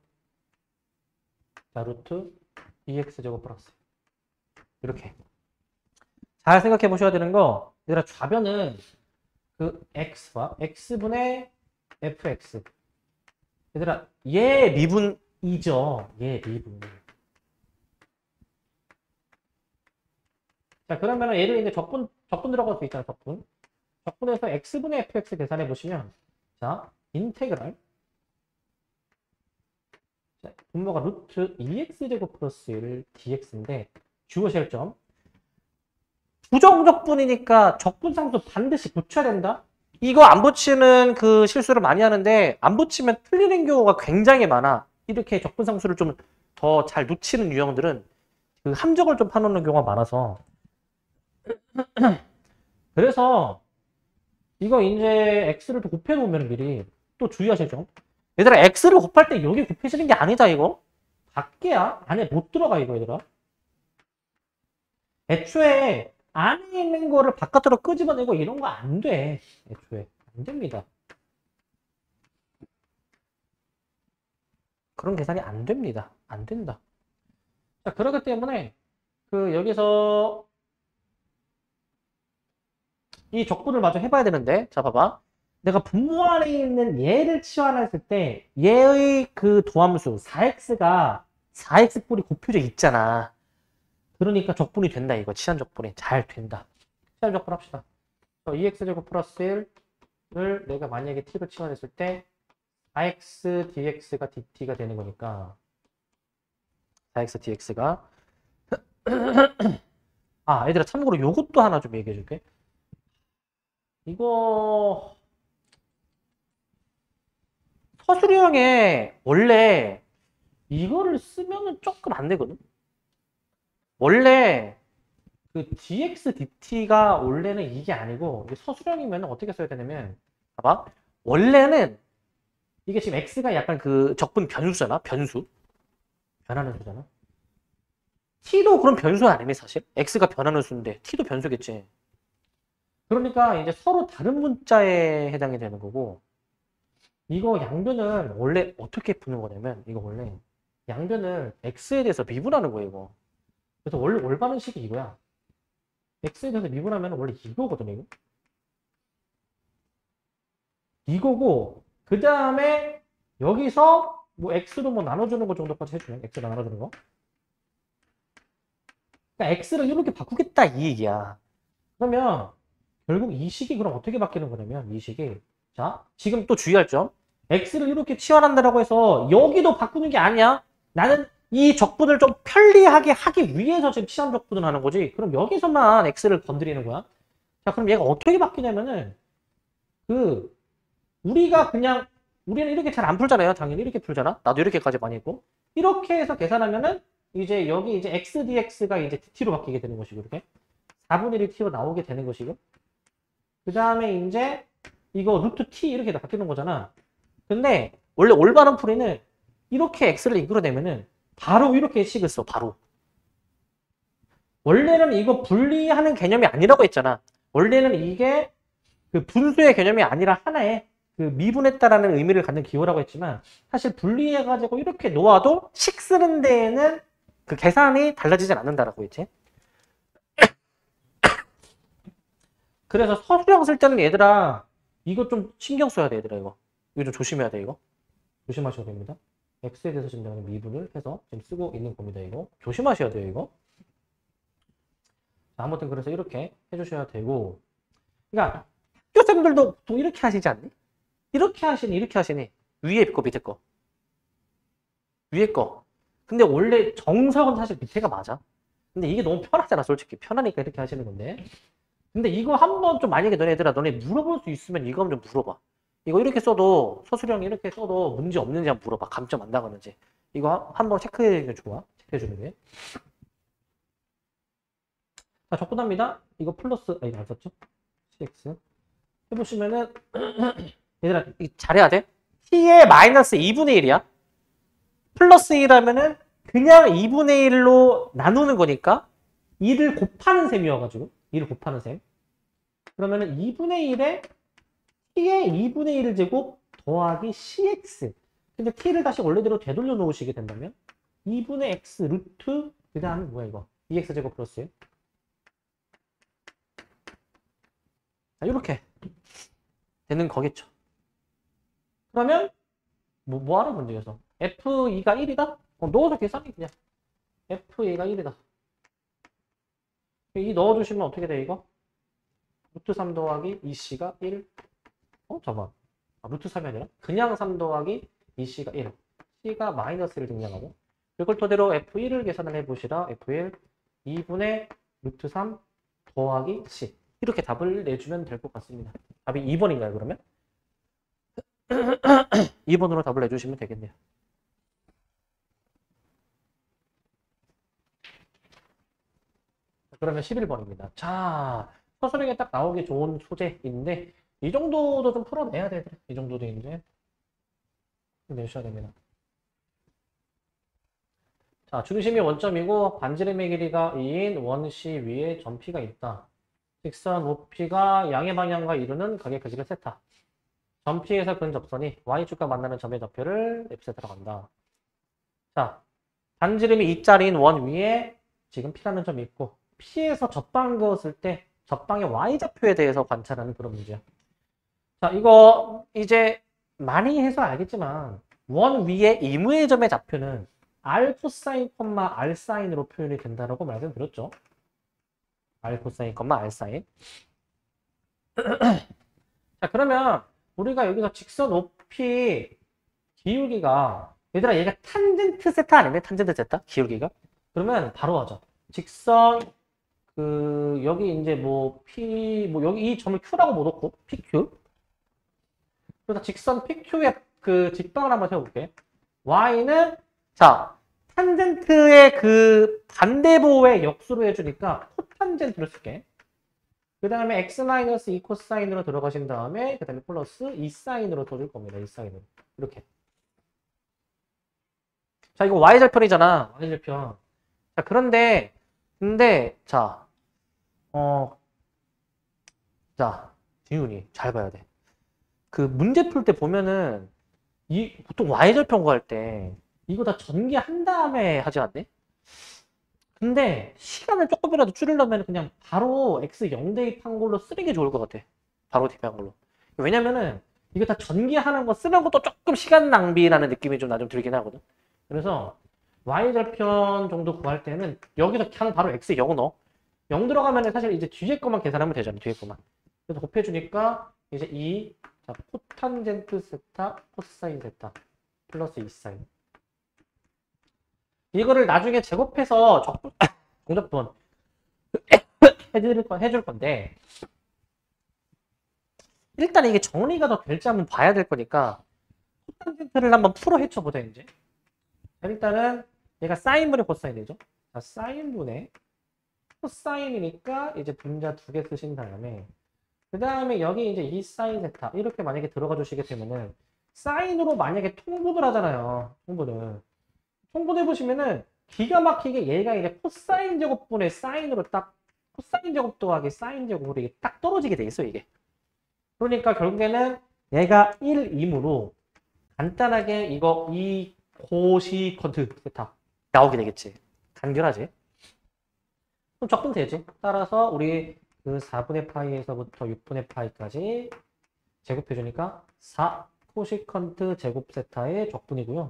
자, 루트 2x제곱 플러스. 이렇게. 잘 생각해 보셔야 되는 거, 얘들아, 좌변은 그 x와 x분의 fx. 얘들아, 얘 미분이죠. 얘 미분. 자, 그러면 얘를 이제 적분 들어갈 수 있잖아, 적분. 적분에서 x분의 fx 계산해 보시면, 자, 인테그랄. 자, 분모가 루트 2x제곱 플러스 1 dx인데, 주어실 점. 부정적분이니까 적분상수 반드시 붙여야 된다? 이거 안 붙이는 그 실수를 많이 하는데 안 붙이면 틀리는 경우가 굉장히 많아. 이렇게 적분상수를 좀 더 잘 놓치는 유형들은 그 함정을 좀 파놓는 경우가 많아서 그래서 이거 이제 x를 또 곱해놓으면 미리 또 주의하실 점. 얘들아 x를 곱할 때 여기 곱해지는 게 아니다 이거. 밖에야 안에 못 들어가 이거 얘들아. 애초에 안에 있는 거를 바깥으로 끄집어내고 이런 거 안 돼. 애초에 안 됩니다. 그런 계산이 안 됩니다. 안 된다. 자, 그렇기 때문에 그 여기서 이 적분을 마저 해봐야 되는데, 자, 봐봐. 내가 분모 안에 있는 얘를 치환했을 때, 얘의 그 도함수, 4x가 4x 뿔이 곱표져 있잖아. 그러니까 적분이 된다, 이거. 치환 적분이. 잘 된다. 치환 적분 합시다. 2x제곱 플러스 1을 내가 만약에 t로 치환했을 때, 4x dx가 dt가 되는 거니까, 4x dx가. 아, 얘들아, 참고로 요것도 하나 좀 얘기해 줄게. 이거, 서술형에 원래 이거를 쓰면은 조금 안 되거든? 원래 그 dx dt가 원래는 이게 아니고, 이게 서술형이면 어떻게 써야 되냐면, 봐봐. 원래는 이게 지금 x가 약간 그 적분 변수잖아? 변수. 변하는 수잖아. t도 그럼 변수 아니니 사실? x가 변하는 수인데 t도 변수겠지. 그러니까 이제 서로 다른 문자에 해당이 되는 거고, 이거 양변을 원래 어떻게 푸는 거냐면, 이거 원래 양변을 x에 대해서 미분하는 거예요, 이거. 그래서 원래 올바른 식이 이거야. x에 대해서 미분하면 원래 이거거든, 이거. 이거고, 그 다음에 여기서 뭐 x로 뭐 나눠주는 거 정도까지 해주면, x로 나눠주는 거. 그러니까 x를 이렇게 바꾸겠다, 이 얘기야. 그러면 결국 이 식이 그럼 어떻게 바뀌는 거냐면, 이 식이, 자, 지금 또 주의할 점. x를 이렇게 치환한다라고 해서 여기도 바꾸는 게 아니야. 나는 이 적분을 좀 편리하게 하기 위해서 지금 치환 적분을 하는 거지. 그럼 여기서만 x를 건드리는 거야. 자, 그럼 얘가 어떻게 바뀌냐면은, 우리가 그냥, 우리는 이렇게 잘 안 풀잖아요. 당연히 이렇게 풀잖아. 나도 이렇게까지 많이 했고. 이렇게 해서 계산하면은, 이제 여기 이제 x dx가 이제 dt로 바뀌게 되는 것이고, 이렇게. 4분의 1 t로 나오게 되는 것이고. 그 다음에 이제 이거 루트 t 이렇게 바뀌는 거잖아. 근데 원래 올바른 풀이는 이렇게 x를 이끌어내면은 바로 이렇게 식을 써, 바로. 원래는 이거 분리하는 개념이 아니라고 했잖아. 원래는 이게 그 분수의 개념이 아니라 하나의 그 미분했다라는 의미를 갖는 기호라고 했지만, 사실 분리해가지고 이렇게 놓아도 식 쓰는 데에는 그 계산이 달라지진 않는다라고 했지. 그래서 서술형 쓸 때는 얘들아, 이거 좀 신경 써야 돼, 얘들아, 이거. 이거 좀 조심해야 돼, 이거. 조심하셔야 됩니다. x에 대해서 증명하는 미분을 해서 지금 쓰고 있는 겁니다, 이거. 조심하셔야 돼요, 이거. 자, 아무튼 그래서 이렇게 해주셔야 되고. 그러니까 학교생들도 보통 이렇게 하시지 않니? 이렇게 하시니, 이렇게 하시니. 위에 거, 밑에 거. 위에 거. 근데 원래 정석은 사실 밑에가 맞아. 근데 이게 너무 편하잖아, 솔직히. 편하니까 이렇게 하시는 건데. 근데 이거 한번 좀 만약에 너네들아, 너네 물어볼 수 있으면 이거 한번 좀 물어봐. 이거 이렇게 써도, 서술형 이렇게 써도 문제 없는지 한번 물어봐. 감점 안 나가는지. 이거 한번 체크해 줘 좋아. 체크해 주는 게. 자, 적분합니다. 이거 플러스, 이거 안 썼죠? cx. 해보시면은, 얘들아, 잘해야 돼. t의 마이너스 2분의 1이야. 플러스 1하면은 그냥 2분의 1로 나누는 거니까 2를 곱하는 셈이어가지고 2를 곱하는 셈. 그러면은 2분의 1에 t의 2분의 1을 제곱 더하기 cx. 근데 t를 다시 원래대로 되돌려 놓으시게 된다면 2분의 x 루트 그 다음에 뭐야 이거 2x 제곱 플러스 1. 자, 이렇게 되는 거겠죠. 그러면 뭐 하는 문제에서 f2가 1이다? 넣어서 계산해 그냥. f2가 1이다. 이 넣어주시면 어떻게 돼 이거? 루트 3 더하기 2c가 1. 잠깐만. 루트 3이 아니라 그냥 3 더하기 2c가 1. c가 마이너스를 증량하고 이걸 토대로 f1을 계산을 해보시라. f1 2분의 루트 3 더하기 c. 이렇게 답을 내주면 될 것 같습니다. 답이 2번인가요 그러면? 2번으로 답을 내주시면 되겠네요. 그러면 11번입니다. 자, 서술형에 딱 나오기 좋은 소재인데 이 정도도 좀 풀어내야 돼. 이 정도도 이제 내셔야 됩니다. 자, 중심이 원점이고 반지름의 길이가 2인 원시 위에 점피가 있다. 직선 OP가 양의 방향과 이루는 각의 크기를 세타. 점피에서 근 접선이 Y축과 만나는 점의 좌표를 F세타라고 한다. 자, 반지름이 2짜리인 원 위에 지금 P라는 점이 있고 P에서 접방 그었을 때 적방의 y좌표에 대해서 관찰하는 그런 문제야. 자, 이거 이제 많이 해서 알겠지만 원 위에 이무의 점의 좌표는 r 코사인, r 사인으로 표현이 된다라고 말씀드렸죠. r 코사인, r 사인. 자, 그러면 우리가 여기서 직선 높이 기울기가 얘들아 얘가 탄젠트 세타 아니네? 탄젠트 세타? 기울기가? 그러면 바로 하자. 직선 여기 이제 뭐 P 여기 이 점을 Q라고 못 놓고 PQ. 그래서 직선 PQ의 그 직방을 한번 세워볼게. Y는 자 탄젠트의 그 반대보의 역수로 해주니까 코탄젠트로 쓸게. 그 다음에 x-2 코사인으로 들어가신 다음에 그 다음에 플러스 2 사인으로 써줄 겁니다. 2 사인으로. 이렇게. 자, 이거 y절편이잖아. y절편. 자, 근데 자, 자, 지훈이 잘 봐야 돼. 그 문제 풀 때 보면은 보통 y절편 구할 때 이거 다 전개한 다음에 하지 않네? 근데 시간을 조금이라도 줄이려면 그냥 바로 x 0 대입한 걸로 쓰는 게 좋을 것 같아. 바로 대입한 걸로. 왜냐면은 이거 다 전개하는 거 쓰는 것도 조금 시간 낭비라는 느낌이 좀 나 좀 들긴 하거든. 그래서 y절편 정도 구할 때는 여기서 그냥 바로 x 0 넣어. 0 들어가면은 사실 이제 뒤에 것만 계산하면 되잖아. 뒤에 것만. 그래서 곱해주니까 이제 자, 코탄젠트 세타 코사인 세타 플러스 2 사인. 이거를 나중에 제곱해서 공적분 해줄 건데 일단 이게 정리가 더 될지 한번 봐야 될 거니까 코탄젠트를 한번 풀어 헤쳐보자 이제. 자, 일단은 얘가 사인분의 코사인이죠. 자, 사인분의 코사인이니까 이제 분자 2개 쓰신 다음에 그 다음에 여기 이제 2 사인 세타 이렇게 만약에 들어가 주시게 되면은 사인으로 만약에 통분을 하잖아요. 통분해 보시면은 기가 막히게 얘가 이제 코사인 제곱분의 사인으로 딱 코사인 제곱 더하기 사인 제곱으로 이게 딱 떨어지게 돼 있어 이게. 그러니까 결국에는 얘가 1, 2무로 간단하게 이거 이 코시컨트 세타 나오게 되겠지. 간결하지. 그럼 적분 되지. 따라서 우리 그 4분의 파이에서부터 6분의 파이까지 제곱해주니까 4 코시컨트 제곱 세타의 적분이고요.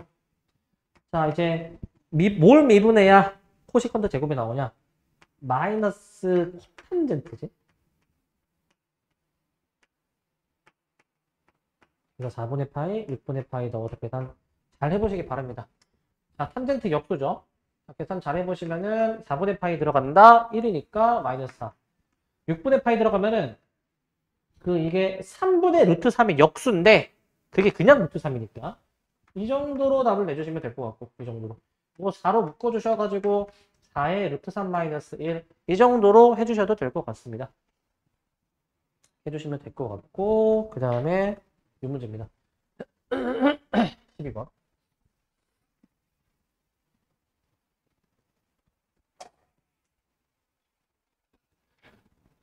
자, 이제 뭘 미분해야 코시컨트 제곱이 나오냐? 마이너스 코탄젠트지. 이거 4분의 파이, 6분의 파이 넣어서 계산 잘 해보시기 바랍니다. 자, 탄젠트 역수죠. 자, 계산 잘 해보시면은 4분의 파이 들어간다. 1이니까 마이너스 4. 6분의 파이 들어가면은 이게 3분의 루트 3이 역수인데 그게 그냥 루트 3이니까 이 정도로 답을 내주시면 될 것 같고 이 정도로 이거 4로 묶어주셔가지고 4의 루트 3 마이너스 1 이 정도로 해주셔도 될 것 같습니다. 해주시면 될 것 같고 그 다음에 이 문제입니다. 12번.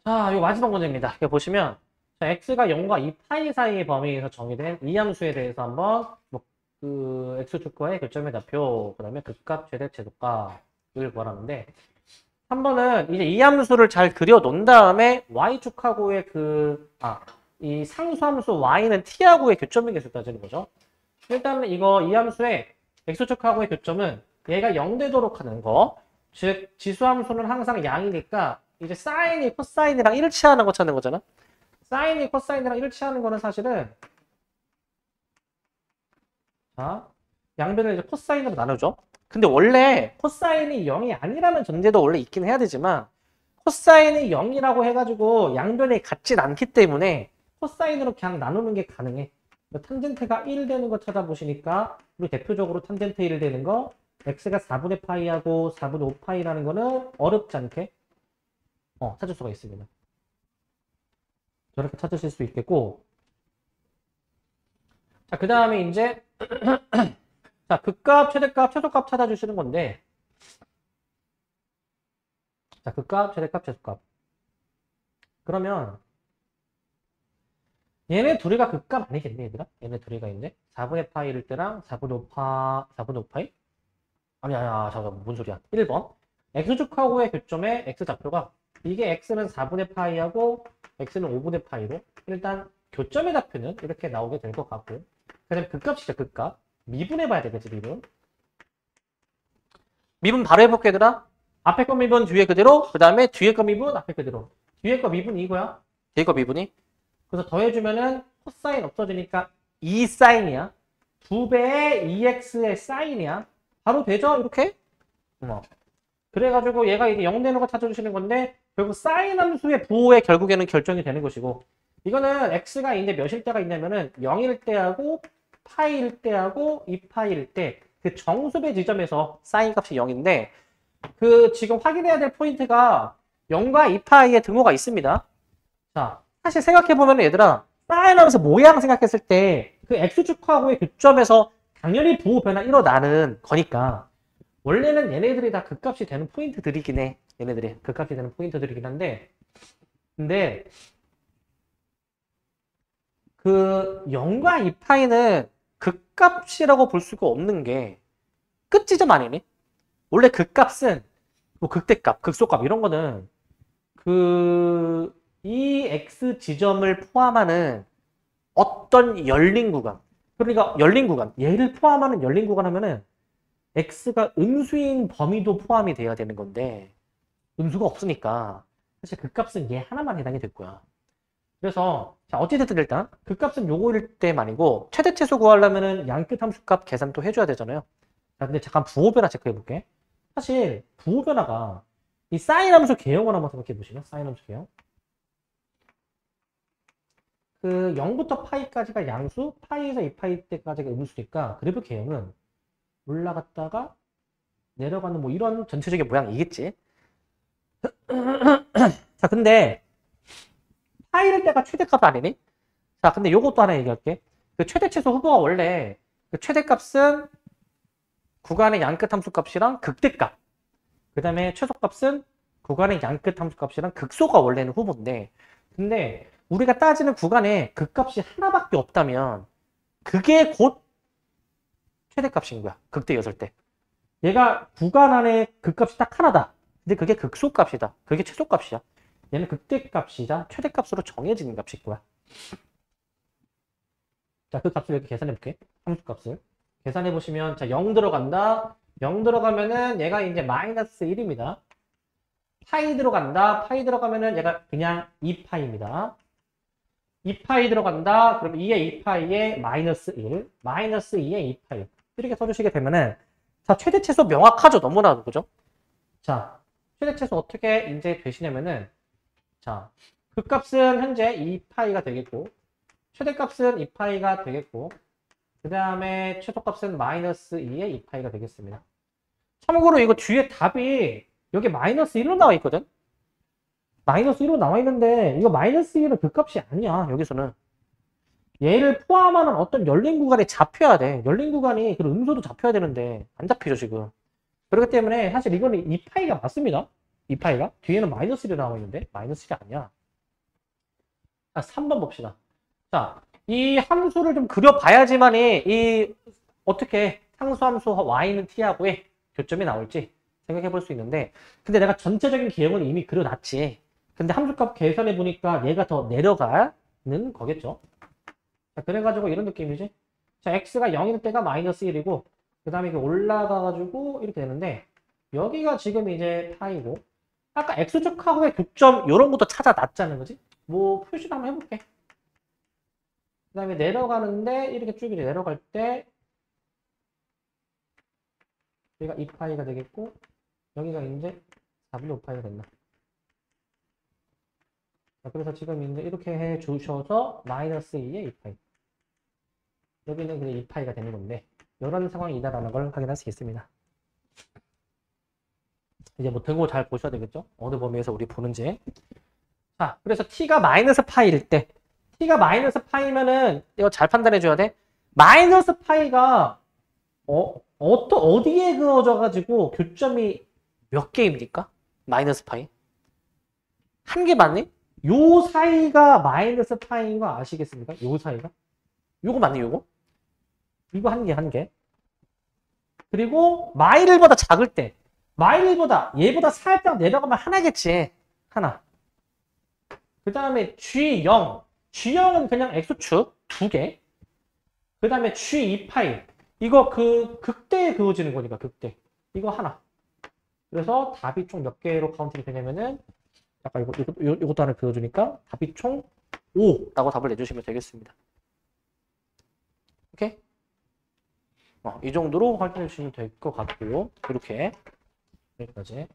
자, 이 마지막 문제입니다. 여기 보시면 자, x가 0과 2파이 사이의 범위에서 정의된 이 함수에 대해서 한번 그 x축과의 결점의 좌표, 그 다음에 극값, 최대, 최소값을 구하라는데 3번은 이제 이 함수를 잘 그려 놓은 다음에 y축하고의 이 상수함수 y는 t하고의 교점의 개수 따지는 거죠. 일단은 이 함수의 x축하고의 교점은 얘가 0 되도록 하는 거, 즉 지수함수는 항상 양이니까 이제 사인이 코사인이랑 일치하는 거 찾는 거잖아. 사인이 코사인이랑 일치하는 거는 사실은 자, 양변을 이제 코사인으로 나누죠. 근데 원래 코사인이 0이 아니라는 전제도 원래 있긴 해야 되지만 코사인이 0이라고 해가지고 양변이 같진 않기 때문에 코사인으로 그냥 나누는 게 가능해. 탄젠트가 1 되는 거 찾아보시니까 우리 대표적으로 탄젠트 1 되는 거 x가 4분의 파이하고 4분의 5파이라는 거는 어렵지 않게 찾을 수가 있습니다. 저렇게 찾으실 수 있겠고 자, 그 다음에 이제 자, 극값, 최대값, 최소값 찾아주시는 건데 자, 극값, 최대값, 최소값 그러면 얘네 둘이가 극값 아니겠네 얘들아? 얘네 둘이가 있네 4분의 파이일 때랑 4분의 5파이? 아니야 잠깐만 뭔 소리야 1번 x축하고의 교점의 x좌표가 이게 x는 4분의 파이하고 x는 5분의 파이로 일단 교점의 좌표는 이렇게 나오게 될 것 같고 그 다음에 극값이죠. 극값. 미분해 봐야 되겠지. 미분. 미분 바로 해볼게 얘들아. 앞에 거 미분 뒤에 그대로 그 다음에 뒤에 거 미분 앞에 그대로. 뒤에 거 미분 이거야. 뒤에 거 미분이. 그래서 더해주면은 코사인 없어지니까 2사인이야. 2배의 2x의 사인이야. 바로 되죠? 이렇게? 그래가지고 얘가 이제 0 되는 거 찾아주시는 건데 결국 사인 함수의 부호에 결국에는 결정이 되는 것이고 이거는 x가 이제 몇일 때가 있냐면은 0일 때하고 파이일 때하고 2파이일 때 그 정수배 지점에서 사인 값이 0인데 그 지금 확인해야 될 포인트가 0과 2파이의 등호가 있습니다. 자, 사실 생각해보면 얘들아 사인 하면서 모양 생각했을 때 그 x축하고의 교점에서 당연히 부호 변화 일어나는 거니까 원래는 얘네들이 다 극값이 되는 포인트들이긴 해. 얘네들이 극값이 되는 포인트들이긴 한데 근데 그 0과 2파이는 극값이라고 볼 수가 없는 게 끝지점 아니니? 원래 극값은 뭐 극대값, 극소값 이런 거는 그 이 x 지점을 포함하는 어떤 열린 구간 그러니까 열린 구간 얘를 포함하는 열린 구간 하면은 x가 음수인 범위도 포함이 돼야 되는 건데 음수가 없으니까 사실 극값은 얘 하나만 해당이 될 거야. 그래서 자 어찌됐든 일단 극값은 요거일 때만이고 최대 최소 구하려면은 양끝 함수값 계산 또 해줘야 되잖아요. 자 근데 잠깐 부호 변화 체크해 볼게. 사실 부호 변화가 이 사인 함수 개형을 한번 생각해 보시면 사인 함수 개형 그 0부터 파이까지가 양수 파이에서 2파이 때까지가 음수니까 그래프 개형은 올라갔다가 내려가는 뭐 이런 전체적인 모양이겠지. 자 근데 파이일 때가 최대값 아니니? 자 근데 요것도 하나 얘기할게. 그 최대 최소 후보가 원래 그 최대값은 구간의 양끝 함수값이랑 극대값 그 다음에 최소값은 구간의 양끝 함수값이랑 극소가 원래는 후보인데 근데 우리가 따지는 구간에 극값이 하나밖에 없다면 그게 곧 최대값인 거야. 극대였을 때. 얘가 구간 안에 극값이 딱 하나다. 근데 그게 극소값이다. 그게 최소값이야. 얘는 극대값이자 최대값으로 정해지는 값일 거야. 자, 그 값을 이렇게 계산해 볼게. 함수값을. 계산해 보시면 자, 0 들어간다. 0 들어가면은 얘가 이제 마이너스 1입니다. 파이 들어간다. 파이 들어가면은 얘가 그냥 2파이입니다. 2파이 들어간다. 그럼 2의 2파이에 마이너스 1, 마이너스 2의 2파이. 이렇게 써주시게 되면은 자, 최대 최소 명확하죠? 너무나도 그죠? 자, 최대 최소 어떻게 이제 되시냐면은 자, 극값은 현재 2파이가 되겠고 최대값은 2파이가 되겠고 그 다음에 최소값은 마이너스 2의 2파이가 되겠습니다. 참고로 이거 뒤에 답이 여기 마이너스 1로 나와 있거든? 마이너스 1로 나와 있는데 이거 마이너스 1은 극값이 아니야. 여기서는. 얘를 포함하는 어떤 열린 구간이 잡혀야 돼. 열린 구간이 그 음수도 잡혀야 되는데 안 잡히죠 지금. 그렇기 때문에 사실 이거는 2파이가 맞습니다. 2파이가. 뒤에는 마이너스 1이 나와 있는데 마이너스 1이 아니야. 3번 봅시다. 자, 이 함수를 좀 그려봐야지만이 이 어떻게 상수함수 y는 t하고의 교점이 나올지 생각해 볼 수 있는데 근데 내가 전체적인 개형은 이미 그려놨지. 근데 함수값 계산해 보니까 얘가 더 내려가는 거겠죠. 자, 그래가지고 이런 느낌이지. 자, x가 0일 때가 마이너스 1이고 그 다음에 이게 올라가가지고 이렇게 되는데 여기가 지금 이제 파이고 아까 x축하고의 교점 요런 것도 찾아놨자는 거지. 뭐 표시도 한번 해볼게. 그 다음에 내려가는데 이렇게 쭉 내려갈 때 여기가 2파이가 되겠고 여기가 이제 4분의 5파이가 된다. 자, 그래서 지금 이제 이렇게 해 주셔서 마이너스 2의 2파이 여기는 그냥 2파이가 되는 건데 이런 상황이다라는 걸 확인할 수 있습니다. 이제 뭐 등호 잘 보셔야 되겠죠? 어느 범위에서 우리 보는지. 자, 그래서 t가 마이너스 파이일 때 t가 마이너스 파이면은 이거 잘 판단해 줘야 돼. 마이너스 파이가 어디에 그어져 가지고 교점이 몇 개입니까? 마이너스 파이? 한 개 맞니? 요 사이가 마이너스 파이인 거 아시겠습니까? 요 사이가? 요거 맞니 요거? 이거 한 개, 한 개. 그리고 마일 1보다 작을 때 마일 1보다 얘보다 살짝 내려가면 하나겠지. 하나. 그 다음에 G0. G0은 그냥 X축 2개. 그 다음에 G2파이. 이거 그 극대에 그어지는 거니까 극대. 이거 하나. 그래서 답이 총 몇 개로 카운팅이 되냐면은 아까 이것도 하나 그어주니까 답이 총 5라고 답을 내주시면 되겠습니다. 오케이? 이 정도로 확인해 주시면 될 것 같고요. 이렇게 여기까지.